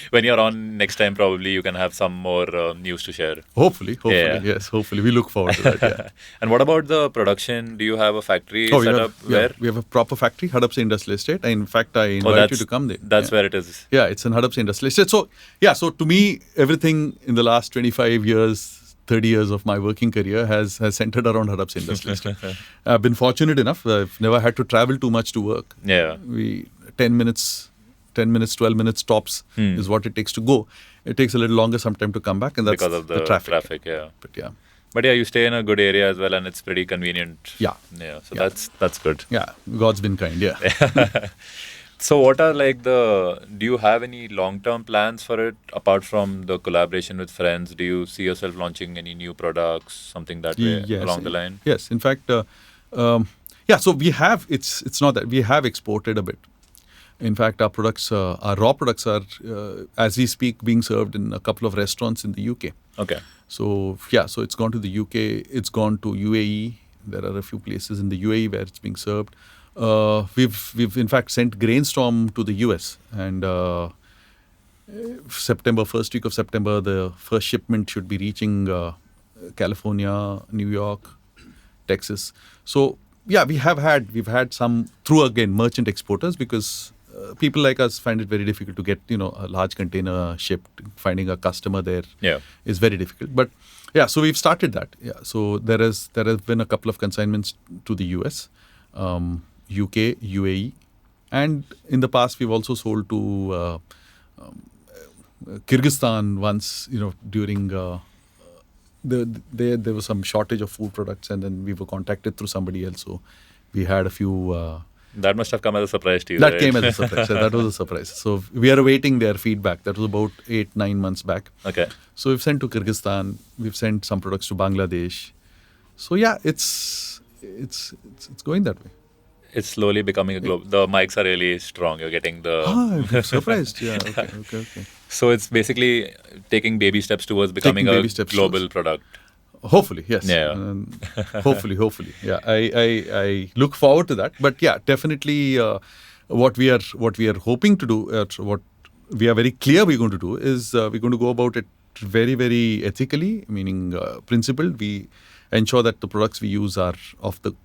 When you're on next time, probably you can have some more news to share. Hopefully, yes. Hopefully, we look forward to that. Yeah. And what about the production? Do you have a factory set up where? We have a proper factory, Hadapsay Industrial Estate. In fact, I invite you to come there. That's where it is. Yeah, it's in Hadapsay Industrial Estate. So to me, everything in the last 25 years, 30 years of my working career has centered around Hadapsay Industrial Estate. I've been fortunate enough. I've never had to travel too much to work. Yeah. 10 minutes, 12 minutes tops is what it takes to go. It takes a little longer sometime to come back, and that's because of the traffic. Yeah. But you stay in a good area as well, and it's pretty convenient. Yeah. So that's good. Yeah. God's been kind. Yeah. So what are do you have any long-term plans for it apart from the collaboration with friends? Do you see yourself launching any new products, something that way along the line? Yes. In fact, so we have, it's not that we have exported a bit. In fact, our products, our raw products are, as we speak, being served in a couple of restaurants in the UK. Okay. So it's gone to the UK, it's gone to UAE. There are a few places in the UAE where it's being served. We've in fact sent Grainstorm to the US, and first week of September, the first shipment should be reaching California, New York, Texas. So we've had some through again merchant exporters, because people like us find it very difficult to get a large container shipped. Finding a customer there is very difficult. But so we've started that. So there has been a couple of consignments to the US, UK, UAE, and in the past we've also sold to Kyrgyzstan once. During there was some shortage of food products, and then we were contacted through somebody else. So we had a few That must have come as a surprise to you. That right? came as a surprise. That was a surprise. So we are awaiting their feedback. That was about 8-9 months back. Okay. So we've sent to Kyrgyzstan. We've sent some products to Bangladesh. So yeah, it's going that way. It's slowly becoming a global. The mics are really strong. You're getting the. I'm surprised. Yeah. Okay. So it's basically taking baby steps towards becoming a global product. Hopefully, yes. Yeah. Hopefully. Yeah, I look forward to that. But yeah, definitely, what we are hoping to do, what we are very clear we're going to do is we're going to go about it very, very ethically, meaning principled. We ensure that the products we use are of the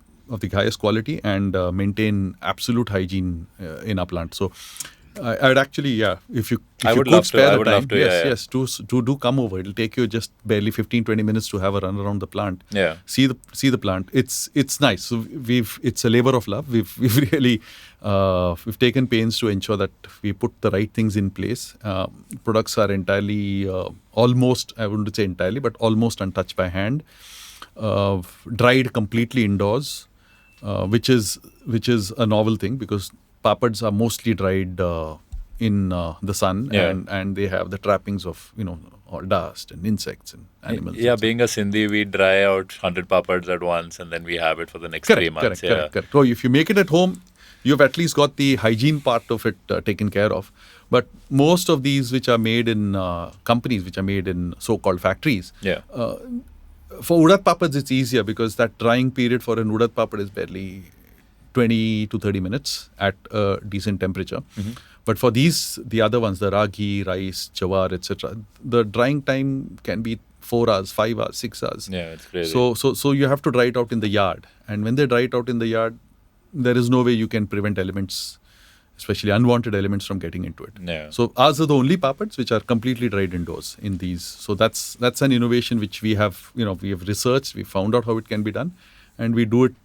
highest quality and maintain absolute hygiene in our plant. So I would actually, if you could spare the time, yes, to do come over. It'll take you just barely 15-20 minutes to have a run around the plant. Yeah. See the plant. It's nice. So it's a labor of love. We've really we've taken pains to ensure that we put the right things in place. Products are entirely almost, I wouldn't say entirely, but almost untouched by hand. Dried completely indoors, which is a novel thing because papads are mostly dried in the sun, and they have the trappings of all dust and insects and animals. Yeah, being a Sindhi, we dry out 100 papads at once and then we have it for the next 3 months. Correct. So if you make it at home, you've at least got the hygiene part of it taken care of. But most of these which are made in companies, which are made in so-called factories, for Urad papads, it's easier because that drying period for an Urad papad is barely 20 to 30 minutes at a decent temperature. Mm-hmm. But for the other ones, the ragi, rice, jawar, etc., the drying time can be 4 hours, 5 hours, 6 hours. Yeah, it's crazy. So you have to dry it out in the yard. And when they dry it out in the yard, there is no way you can prevent elements, especially unwanted elements, from getting into it. Yeah. So ours are the only papads which are completely dried indoors in these. So that's an innovation which we have researched, we found out how it can be done, and we do it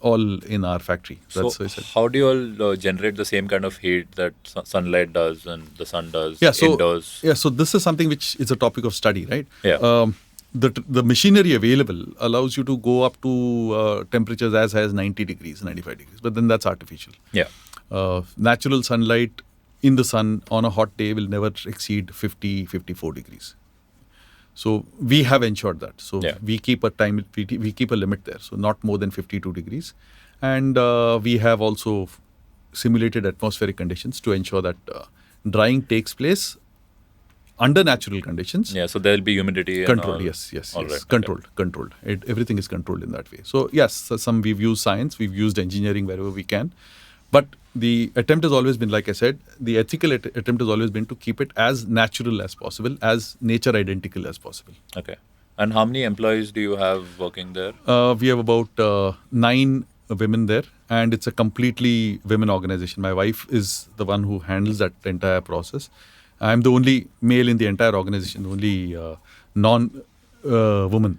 all in our factory. That's so how do you all generate the same kind of heat that sunlight does and the sun does indoors? Yeah, so this is something which is a topic of study, right? Yeah. The machinery available allows you to go up to temperatures as high as 90 degrees, 95 degrees, but then that's artificial. Yeah. Natural sunlight in the sun on a hot day will never exceed 50, 54 degrees. So we have ensured that. So we keep we keep a limit there. So not more than 52 degrees. And we have also simulated atmospheric conditions to ensure that drying takes place under natural conditions. Yeah, so there will be humidity. Controlled, yes. Right, controlled. Everything is controlled in that way. So yes, we've used science, we've used engineering wherever we can. But the attempt has always been, like I said, the ethical attempt has always been to keep it as natural as possible, as nature identical as possible. Okay. And how many employees do you have working there? We have about 9 women there, and it's a completely women organization. My wife is the one who handles that entire process. I'm the only male in the entire organization, the only non-woman.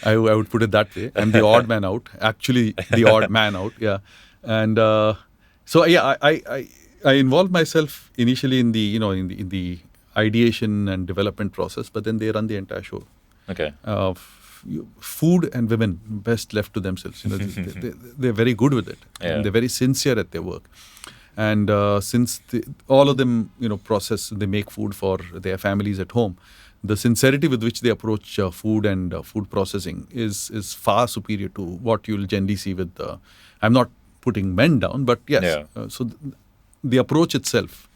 I would put it that way. I'm the odd man out. Actually, the odd man out. Yeah. And so I involved myself initially in the in the ideation and development process, but then they run the entire show. Okay. Food and women best left to themselves. They're very good with it. Yeah. And they're very sincere at their work. And since all of them they make food for their families at home, the sincerity with which they approach food and food processing is far superior to what you'll generally see with. I'm not putting men down, but yes. So the approach itself,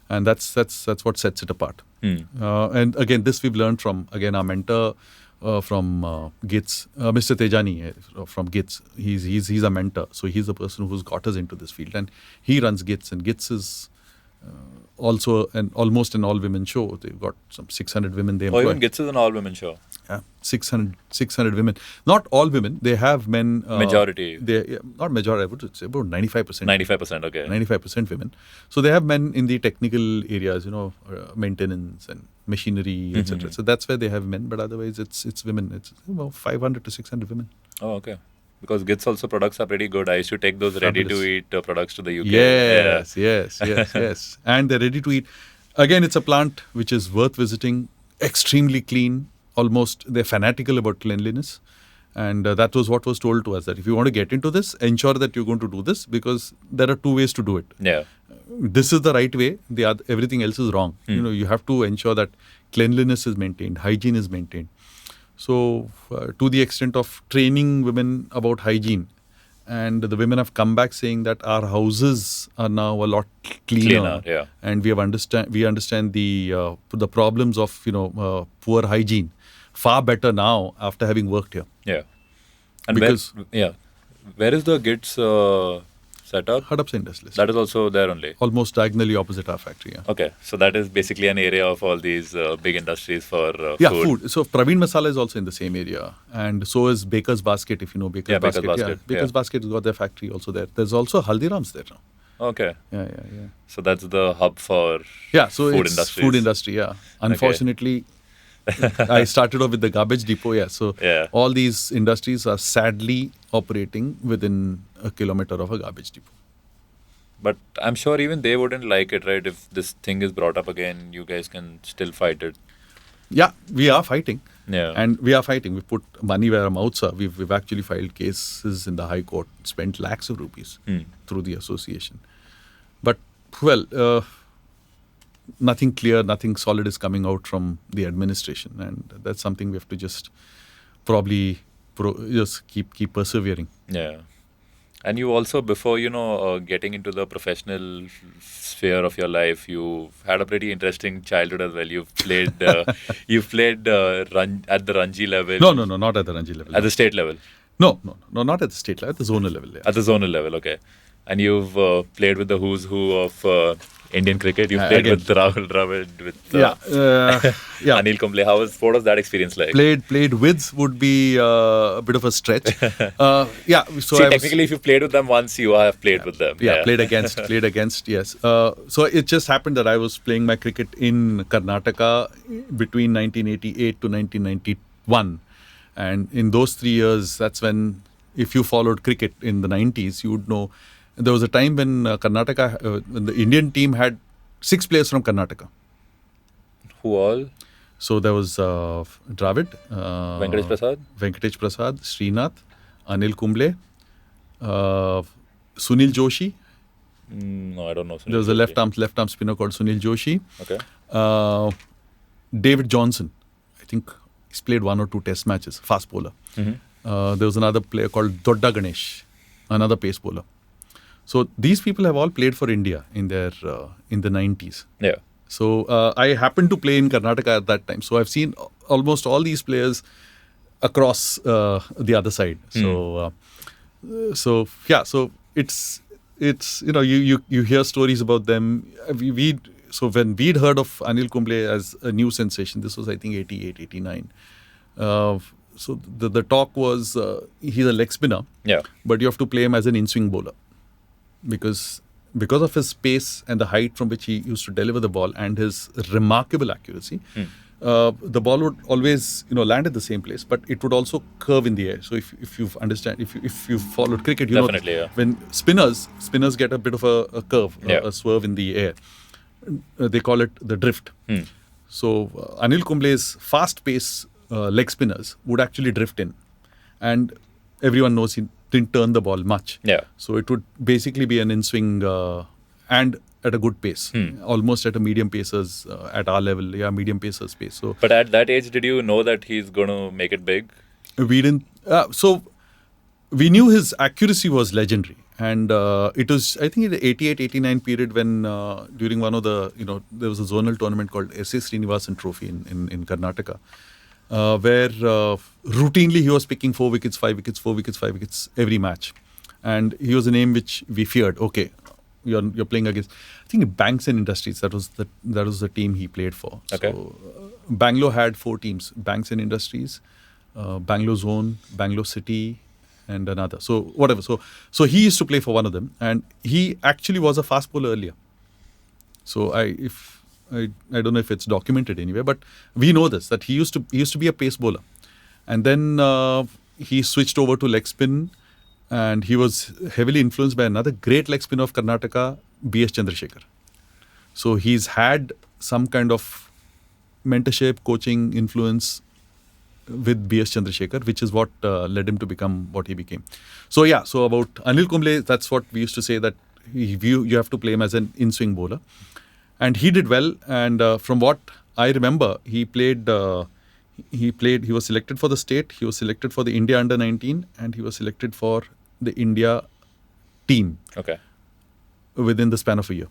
and that's what sets it apart. And again, this we've learned from our mentor from GITS, Mr. Tejani from GITS. He's a mentor, so he's the person who's got us into this field, and he runs GITS, and GITS is also almost an all-women show. They've got some 600 women they employ. Even GITS is an all-women show. Yeah, 600 women. Not all women. They have men. Majority. Not majority. I would say about 95%. 95%. Okay. 95% women. So they have men in the technical areas, maintenance and machinery, etc. So that's where they have men. But otherwise, it's women. It's 500 to 600 women. Oh, okay. Because GITS also products are pretty good. I used to take those ready-to-eat products to the UK. Yes. And they're ready to eat. Again, it's a plant which is worth visiting. Extremely clean. Almost, they're fanatical about cleanliness. And that was what was told to us, that if you want to get into this, ensure that you're going to do this, because there are two ways to do it. Yeah. This is the right way. Everything else is wrong. You have to ensure that cleanliness is maintained, hygiene is maintained. So to the extent of training women about hygiene, and the women have come back saying that our houses are now a lot cleaner, yeah. and we understand the problems of poor hygiene far better now after having worked here. Yeah. And because where is the GITS set up? Hardapsa Industrialist. That is also there only? Almost diagonally opposite our factory. Yeah. Okay. So that is basically an area of all these big industries for food. So Praveen Masala is also in the same area. And so is Baker's Basket, if you know Baker's Basket. Baker's Basket has got their factory also there. There's also Haldiram's there now. Okay. Yeah. So that's the hub for food industry. Food industry, yeah. Unfortunately, I started off with the garbage depot, So all these industries are sadly operating within a kilometer of a garbage depot. But I'm sure even they wouldn't like it, right? If this thing is brought up again, you guys can still fight it. Yeah, we are fighting. Yeah. And we are fighting. We put money where our mouths are. We've actually filed cases in the High Court, spent lakhs of rupees through the association. But, nothing clear, nothing solid is coming out from the administration, and that's something we have to just probably just keep persevering. Yeah. And you also, before getting into the professional sphere of your life, you had a pretty interesting childhood as well. You've played at the Ranji level. No, not at the Ranji level. At the state level. No, not at the state level. At the zonal level. Yeah. At the zonal level, okay. And you've played with the who's who of Indian cricket. You've played with Rahul, Dravid, with Anil, Kumble. What was that experience like? Played with would be a bit of a stretch. So technically, if you played with them once, you have played with them. Yeah, played against, yes. So it just happened that I was playing my cricket in Karnataka between 1988 to 1991. And in those 3 years, that's when, if you followed cricket in the 90s, you would know. There was a time when when the Indian team had 6 players from Karnataka. Who all? So there was Dravid, Venkatesh Prasad, Srinath, Anil Kumble, Sunil Joshi. No, I don't know. There was a left arm spinner called Sunil Joshi. Okay. David Johnson. I think he's played 1 or 2 test matches. Fast bowler. There was another player called Dodda Ganesh, another pace bowler. So these people have all played for India in the 90s. Yeah. So I happened to play in Karnataka at that time. So I've seen almost all these players across the other side. So it's you hear stories about them. So when we'd heard of Anil Kumble as a new sensation, this was I think 88, 89. So the talk was he's a leg spinner. Yeah. But you have to play him as an in-swing bowler. Because of his pace and the height from which he used to deliver the ball and his remarkable accuracy, the ball would always land at the same place, but it would also curve in the air. So if you've followed cricket, you know when spinners get a bit of a curve, a swerve in the air, they call it the drift. So Anil Kumble's fast pace leg spinners would actually drift in, and everyone knows he didn't turn the ball much. Yeah. So it would basically be an in-swing and at a good pace, almost at a medium pacer's at our level, medium pacer's pace. So, but at that age, did you know that he's going to make it big? We didn't. So we knew his accuracy was legendary, and it was I think in the 88-89 period when during one of the there was a zonal tournament called S.A. Srinivasan Trophy in Karnataka. Where routinely he was picking 4 wickets, 5 wickets, 4 wickets, 5 wickets every match. And he was a name which we feared. Okay, you're playing against, I think Banks and Industries, that was the team he played for. Okay. So Bangalore had 4 teams, Banks and Industries, Bangalore Zone, Bangalore City, and another. So whatever. So he used to play for one of them, and he actually was a fast bowler earlier. So I don't know if it's documented anywhere, but we know this, that he used to be a pace bowler, and then he switched over to leg spin, and he was heavily influenced by another great leg spinner of Karnataka, B.S. Chandrasekhar. So he's had some kind of mentorship, coaching, influence with B.S. Chandrasekhar, which is what led him to become what he became. So yeah, so about Anil Kumble, that's what we used to say, that you have to play him as an in-swing bowler. And he did well. And from what I remember, he was selected for the state, he was selected for the India under-19, and he was selected for the India team. Okay. Within the span of a year.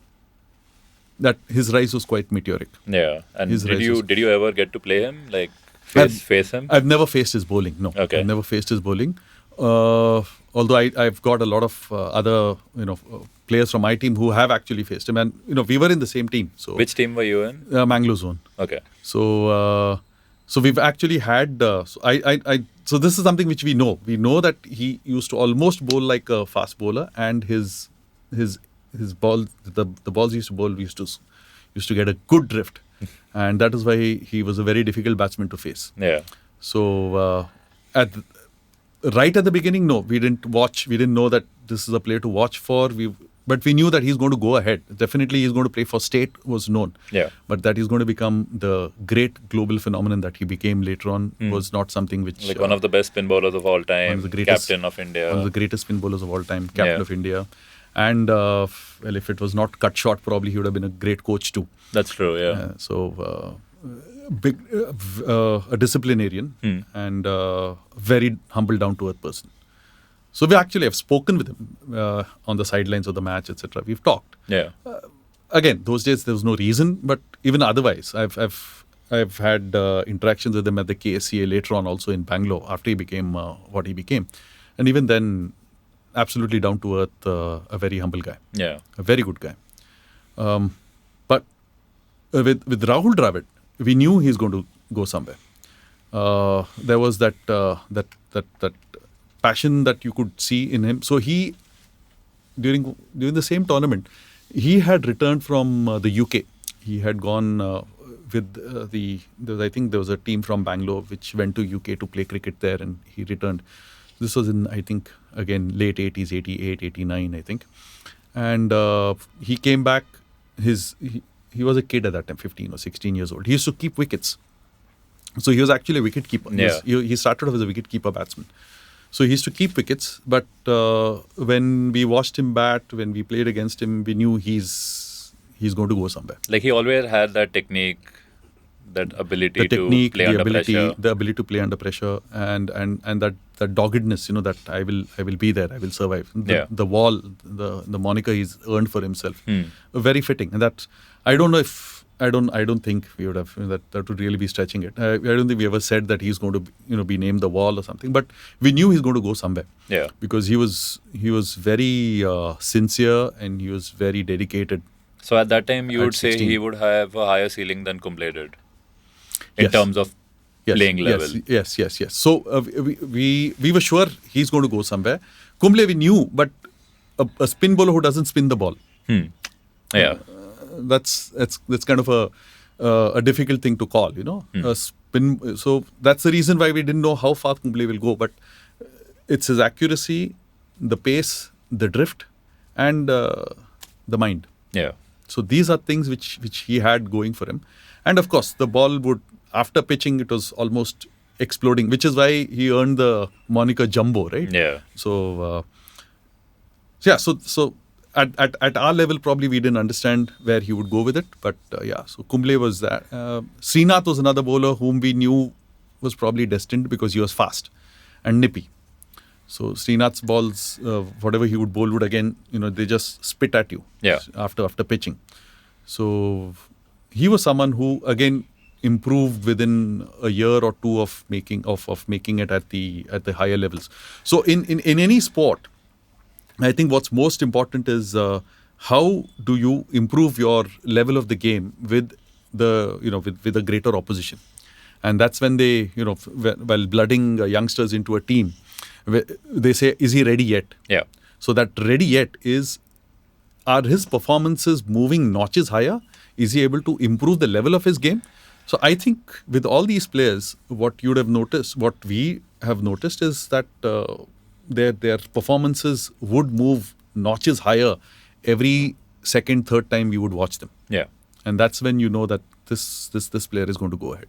That his rise was quite meteoric. Yeah. And did you ever get to play him? Like face him? I've never faced his bowling. No. Okay. I've never faced his bowling. Although I've got a lot of other players from my team who have actually faced him, and we were in the same team. So which team were you in? Mangalore zone. Okay. So we've actually had. So this is something which we know. We know that he used to almost bowl like a fast bowler, and his ball, the balls he used to bowl, we used to get a good drift, and that is why he was a very difficult batsman to face. Yeah. So right at the beginning, no, we didn't watch. We didn't know that this is a player to watch for. But we knew that he's going to go ahead. Definitely, he's going to play for state, was known. Yeah. But that he's going to become the great global phenomenon that he became later on was not something which... Like one of the best spin bowlers of all time, one of the greatest, captain of India. One of the greatest spin bowlers of all time, captain of India. And, if it was not cut short, probably he would have been a great coach too. That's true, yeah. A disciplinarian and very humble, down-to-earth person. So we actually have spoken with him on the sidelines of the match, etc. We've talked. Yeah. Again, those days there was no reason, but even otherwise, I've had interactions with him at the KSCA later on, also in Bangalore, after he became what he became, and even then, absolutely down to earth, a very humble guy. Yeah. A very good guy. But with Rahul Dravid, we knew he's going to go somewhere. There was that passion that you could see in him. So he, during the same tournament, he had returned from the UK. He had gone with I think there was a team from Bangalore which went to UK to play cricket there, and he returned. This was in, I think, again, late 80s, 88, 89, I think. And he came back. He was a kid at that time, 15 or 16 years old. He used to keep wickets. So he was actually a wicket keeper. Yeah. He started off as a wicket keeper batsman. So he used to keep wickets. But when we watched him bat, when we played against him, we knew he's going to go somewhere. Like he always had that technique, that ability to play under pressure. The ability to play under pressure, and that doggedness, that I will be there, I will survive. The wall, the moniker he's earned for himself, very fitting. And that I don't know if I don't think we would have that would really be stretching it. I don't think we ever said that he's going to be named the wall or something, but we knew he's going to go somewhere. Yeah, because he was very sincere and he was very dedicated. So at that time, you would say he would have a higher ceiling than Kumble did in terms of playing level. Yes. So we were sure he's going to go somewhere. Kumble we knew, but a spin bowler who doesn't spin the ball. Yeah. That's kind of a difficult thing to call, a spin. So that's the reason why we didn't know how far Kumble will go. But it's his accuracy, the pace, the drift, and the mind. Yeah. So these are things which he had going for him. And of course, the ball would, after pitching, it was almost exploding, which is why he earned the moniker Jumbo, right? Yeah. So at our level, probably we didn't understand where he would go with it. But so Kumble was that. Srinath was another bowler whom we knew was probably destined because he was fast and nippy. So Srinath's balls, whatever he would bowl would again, they just spit at you after pitching. So he was someone who again improved within a year or two of making it at the higher levels. So in any sport, I think what's most important is how do you improve your level of the game with a greater opposition, and that's when they while blooding youngsters into a team, they say, is he ready yet? Yeah. So that ready yet are his performances moving notches higher? Is he able to improve the level of his game? So I think with all these players, what we have noticed is that their performances would move notches higher every second, third time we would watch them. Yeah. And that's when you know that this player is going to go ahead.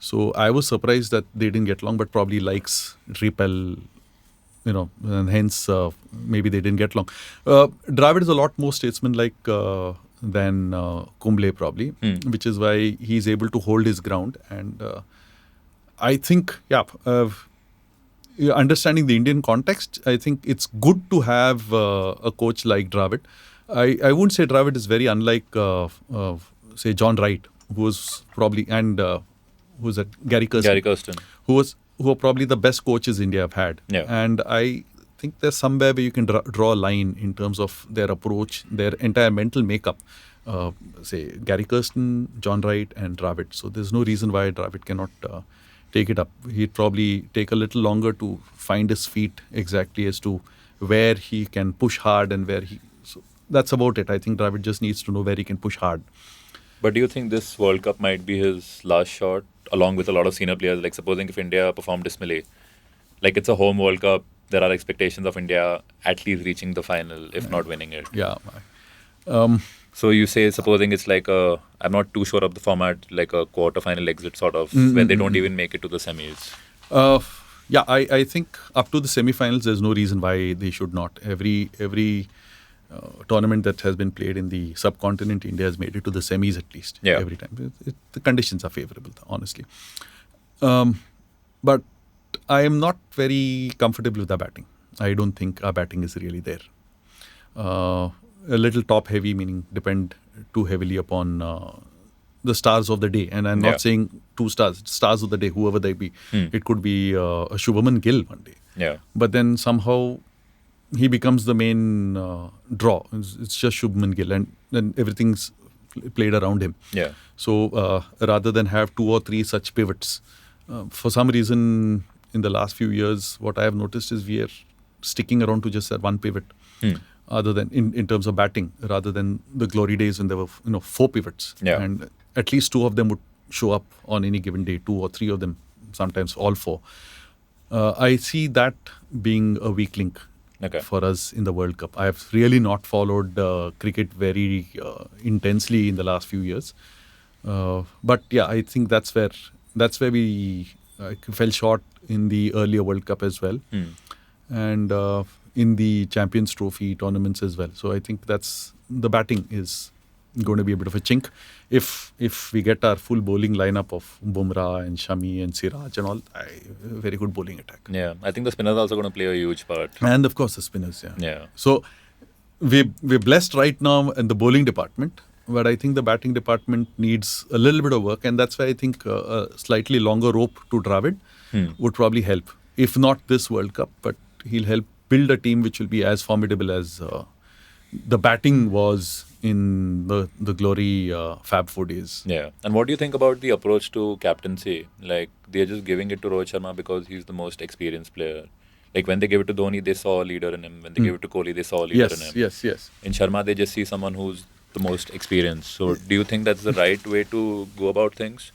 So I was surprised that they didn't get along, but probably likes repel, and hence maybe they didn't get along. Dravid is a lot more statesman-like than Kumble probably, which is why he's able to hold his ground. And I think, understanding the Indian context, I think it's good to have a coach like Dravid. I wouldn't say Dravid is very unlike, say, John Wright, who was probably, and who's that? Gary Kirsten. Who are probably the best coaches India have had. Yeah. And I think there's somewhere where you can draw a line in terms of their approach, their entire mental makeup. Say, Gary Kirsten, John Wright, and Dravid. So there's no reason why Dravid cannot take it up. He'd probably take a little longer to find his feet exactly as to where he can push hard and where he... So that's about it. I think Dravid just needs to know where he can push hard. But do you think this World Cup might be his last shot, along with a lot of senior players? Like, supposing if India performed dismally, like it's a home World Cup, there are expectations of India at least reaching the final, if not winning it. Yeah. So you say, supposing it's like I'm not too sure of the format, like a quarter-final exit sort of, where they don't even make it to the semis. I think up to the semi-finals, there's no reason why they should not. Every tournament that has been played in the subcontinent, India has made it to the semis at least. Yeah. Every time. The conditions are favorable, honestly. But I am not very comfortable with our batting. I don't think our batting is really there. A little top heavy, meaning depend too heavily upon the stars of the day. And I'm not saying two stars of the day, whoever they be. It could be a Shubman Gill one day. Yeah. But then somehow he becomes the main draw. It's just Shubman Gill, and then everything's played around him. Yeah. So rather than have two or three such pivots, for some reason in the last few years, what I have noticed is we are sticking around to just that one pivot. Other than in terms of batting, rather than the glory days when there were four pivots, and at least two of them would show up on any given day, two or three of them, sometimes all four. I see that being a weak link for us in the World Cup. I have really not followed cricket very intensely in the last few years, but yeah, I think that's where we fell short in the earlier World Cup as well, and in the Champions Trophy tournaments as well. So I think that's the batting is going to be a bit of a chink. If we get our full bowling lineup of Bumrah and Shami and Siraj and all, very good bowling attack. Yeah, I think the spinners are also going to play a huge part. And of course the spinners, Yeah. So we're blessed right now in the bowling department, but I think the batting department needs a little bit of work, and that's why I think a slightly longer rope to Dravid would probably help. If not this World Cup, but he'll help build a team which will be as formidable as the batting was in the glory Fab 4 days. Yeah. And what do you think about the approach to captaincy? Like, they're just giving it to Rohit Sharma because he's the most experienced player. Like, when they gave it to Dhoni, they saw a leader in him. When they gave it to Kohli, they saw a leader in him. Yes. In Sharma, they just see someone who's the most experienced. So, do you think that's the right way to go about things?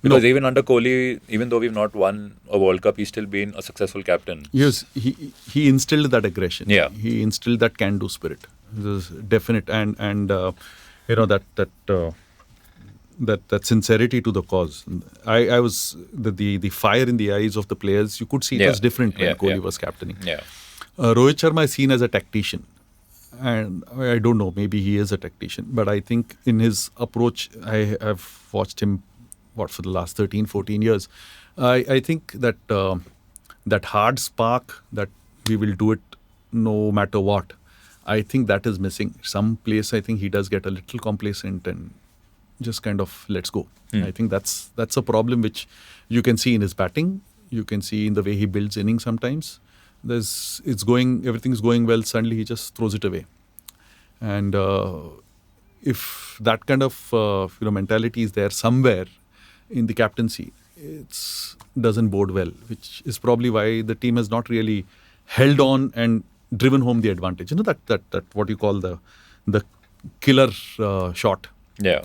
Because even under Kohli, even though we've not won a World Cup, he's still been a successful captain. Yes, he instilled that aggression. Yeah. He instilled that can-do spirit. This is definite, and that sincerity to the cause. I was the fire in the eyes of the players. You could see it was different when Kohli was captaining. Yeah. Rohit Sharma is seen as a tactician, and I don't know. Maybe he is a tactician, but I think in his approach, I have watched him for the last 13, 14 years. I think that that hard spark that we will do it no matter what, I think that is missing. Some place I think he does get a little complacent and just kind of lets go. I think that's a problem which you can see in his batting. You can see in the way he builds innings sometimes. Everything's going well, suddenly he just throws it away. And if that kind of mentality is there somewhere in the captaincy, it doesn't bode well, which is probably why the team has not really held on and driven home the advantage. That what you call the killer shot. Yeah.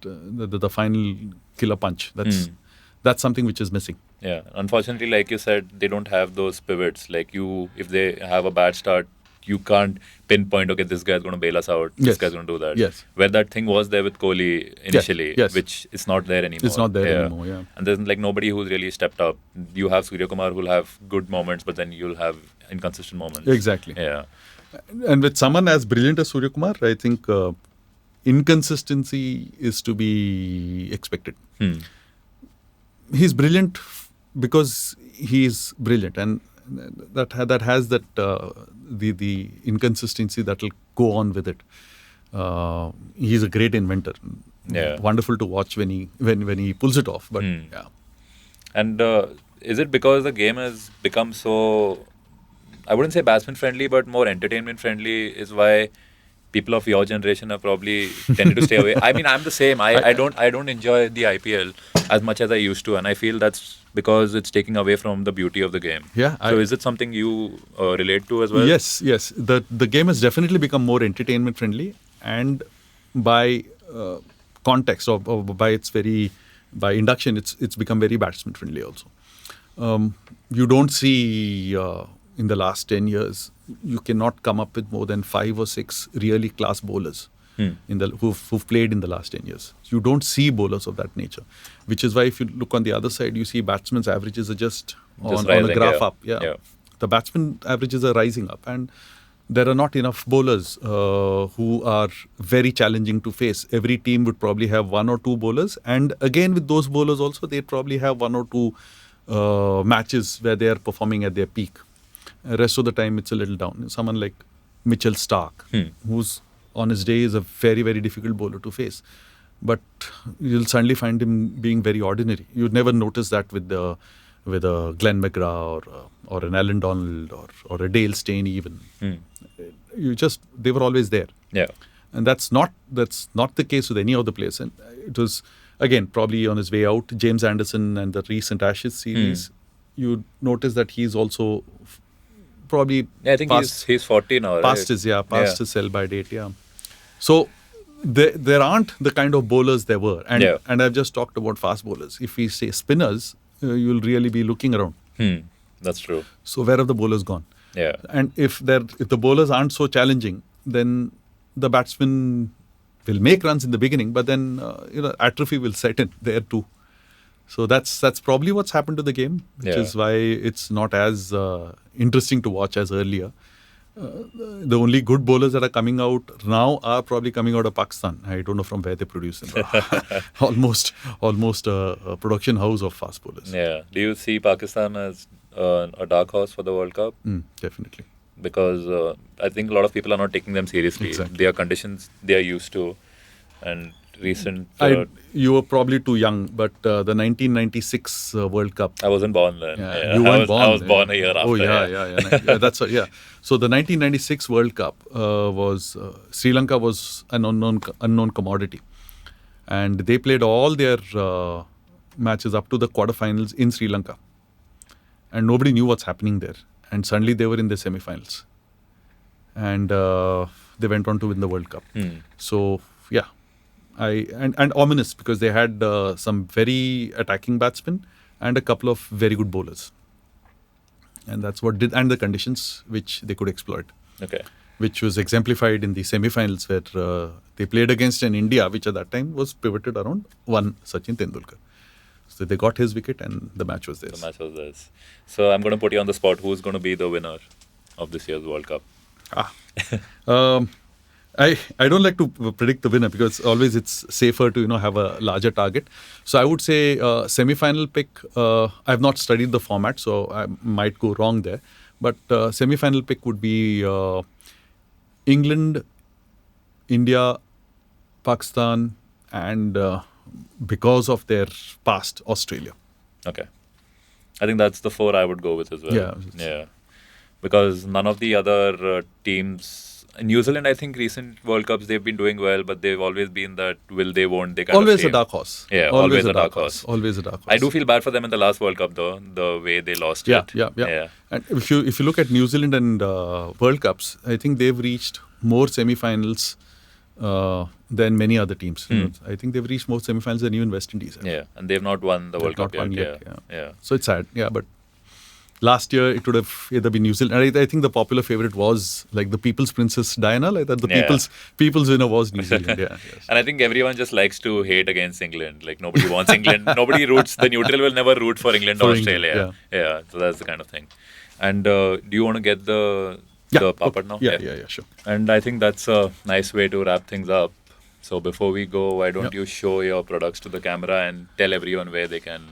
The final killer punch. That's something which is missing. Yeah. Unfortunately, like you said, they don't have those pivots. Like if they have a bad start, you can't pinpoint, okay, this guy's going to bail us out, this Yes. guy's going to do that. Yes. Where that thing was there with Kohli initially, yes. which is not there anymore. It's not there anymore, yeah. And there's like nobody who's really stepped up. You have Surya Kumar who'll have good moments, but then you'll have inconsistent moments. Exactly. Yeah. And with someone as brilliant as Surya Kumar, I think inconsistency is to be expected. He's brilliant because he's brilliant, and that has that the inconsistency that will go on with it. He's a great inventor. Yeah. Wonderful to watch when he pulls it off. But yeah. And is it because the game has become so, I wouldn't say batsman friendly, but more entertainment friendly, is why people of your generation have probably tended to stay away? I mean, I'm the same. I don't enjoy the IPL as much as I used to, and I feel that's because it's taking away from the beauty of the game. Yeah. So is it something you relate to as well? Yes. The game has definitely become more entertainment friendly, and by context or by induction, it's become very batsman friendly also. You don't see in the last 10 years, you cannot come up with more than 5 or 6 really class bowlers who've played in the last 10 years. You don't see bowlers of that nature, which is why if you look on the other side, you see batsmen's averages are just on a graph up. Yeah. The batsman averages are rising up, and there are not enough bowlers who are very challenging to face. Every team would probably have 1 or 2 bowlers, and again with those bowlers also, they'd probably have 1 or 2 matches where they are performing at their peak. Rest of the time, it's a little down. Someone like Mitchell Stark, who's on his day is a very, very difficult bowler to face. But you'll suddenly find him being very ordinary. You'd never notice that with a Glenn McGrath or an Alan Donald or a Dale Steyn even. They were always there. Yeah. And that's not the case with any of the players. And it was, again, probably on his way out, James Anderson and the recent Ashes series, you notice that he's also probably I think he's 40 now, past right? His sell-by date, yeah. So there aren't the kind of bowlers there were. And I've just talked about fast bowlers. If we say spinners, you'll really be looking around. That's true. So where have the bowlers gone? Yeah. And if the bowlers aren't so challenging, then the batsman will make runs in the beginning, but then atrophy will set in there too. So that's probably what's happened to the game, which is why it's not as interesting to watch as earlier. The only good bowlers that are coming out now are probably coming out of Pakistan. I don't know from where they produce them. almost a production house of fast bowlers. Yeah. Do you see Pakistan as a dark horse for the World Cup? Definitely. Because I think a lot of people are not taking them seriously. Exactly. They are conditions they are used to, and recent. You were probably too young, but the 1996 World Cup. I wasn't born then. Yeah. You weren't born. I was born a year after. Oh yeah. That's what. Yeah. So the 1996 World Cup was Sri Lanka was an unknown commodity, and they played all their matches up to the quarterfinals in Sri Lanka, and nobody knew what's happening there. And suddenly they were in the semifinals, and they went on to win the World Cup. So yeah. And ominous because they had some very attacking batsmen and a couple of very good bowlers, and that's what and the conditions which they could exploit. Okay. Which was exemplified in the semi-finals where they played against an India which at that time was pivoted around one Sachin Tendulkar. So they got his wicket and the match was theirs. So I'm going to put you on the spot. Who's going to be the winner of this year's World Cup? I don't like to predict the winner because always it's safer to have a larger target. So I would say semi-final pick. I've not studied the format, so I might go wrong there. But semi-final pick would be England, India, Pakistan, and because of their past, Australia. Okay, I think that's the 4 I would go with as well. Yeah. Because none of the other teams. New Zealand, I think recent World Cups they've been doing well, but they've always been that will they won't they kind always of team. A dark horse. Yeah, always a dark horse. Always a dark horse. I do feel bad for them in the last World Cup though, the way they lost it. Yeah. And if you look at New Zealand and World Cups, I think they've reached more semi-finals than many other teams. I think they've reached more semi-finals than even West Indies. Yeah, and they've not won the World Cup yet. Yeah. So it's sad. Yeah, but Last year, it would have either been New Zealand. I think the popular favorite was like the People's Princess Diana. Like that, the people's winner was New Zealand. Yeah, yes. And I think everyone just likes to hate against England. Like nobody wants England. Nobody roots. The neutral will never root for England or Australia. Yeah. So that's the kind of thing. And do you want to get the papad now? Yeah, sure. And I think that's a nice way to wrap things up. So before we go, why don't you show your products to the camera and tell everyone where they can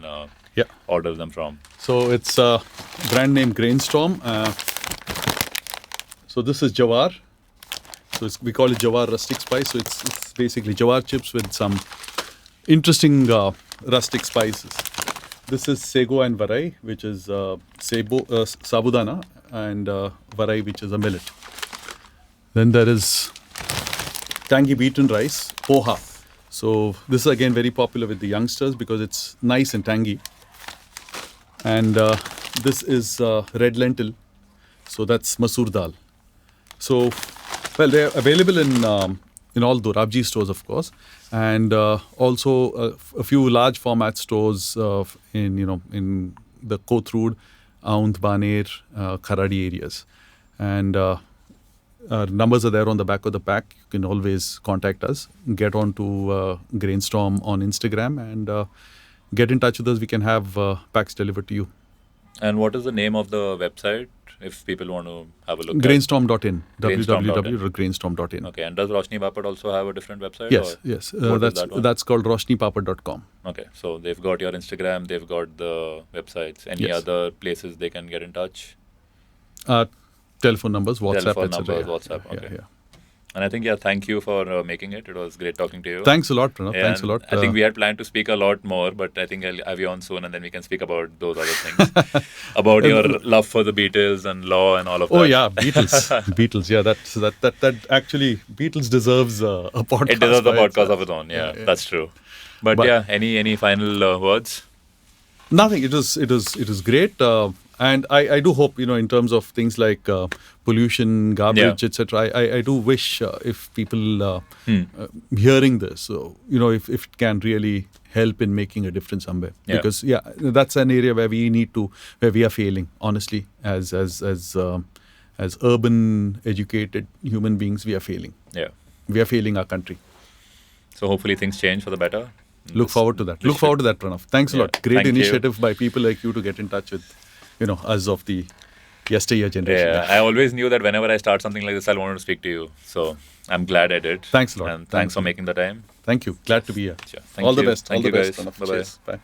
order them from? So it's a brand name Grainstorm. So this is Jawar. So we call it Jawar Rustic Spice. So it's basically Jawar chips with some interesting rustic spices. This is Sego and Varai, which is Sabudana, and Varai, which is a millet. Then there is tangy beaten rice, poha. So this is again very popular with the youngsters because it's nice and tangy. And this is red lentil. So that's masoor dal. So, well, they're available in all the Rabji stores, of course, and also a few large format stores in the Kothrood, Aund, Baner, Kharadi areas. And our numbers are there on the back of the pack. You can always contact us. Get on to Grainstorm on Instagram and get in touch with us. We can have packs delivered to you. And what is the name of the website if people want to have a look? Grainstorm.in. www.grainstorm.in. Okay. And does Roshnee Papad also have a different website? Yes. That's called RoshneePapad.com. Okay. So they've got your Instagram, they've got the websites. Any other places they can get in touch? Telephone numbers, WhatsApp, WhatsApp. Okay. Yeah. And I think, thank you for making it. It was great talking to you. Thanks a lot, Pranav. Thanks a lot. I think we had planned to speak a lot more, but I think I'll have you on soon and then we can speak about those other things. About your love for the Beatles and law and all of that. Oh, yeah, Beatles. Beatles, yeah. That actually, Beatles deserves a podcast. It deserves a podcast of its own, that's true. But any final words? Nothing. It was great. And I do hope, in terms of things like pollution, garbage, etc. I do wish if people hearing this, so if it can really help in making a difference somewhere, because that's an area where we are failing, honestly, as urban educated human beings, we are failing. We are failing our country. So hopefully things change for the better. Look forward to that. Look forward to that, Pranav. Thanks a lot. Great initiative by people like you to get in touch with us of the yesteryear generation. Yeah, I always knew that whenever I start something like this, I'll want to speak to you. So I'm glad I did. Thanks a lot. And thanks for making the time. Thank you. Glad to be here. Sure. All the best. Thank you, guys. Bye-bye. Bye.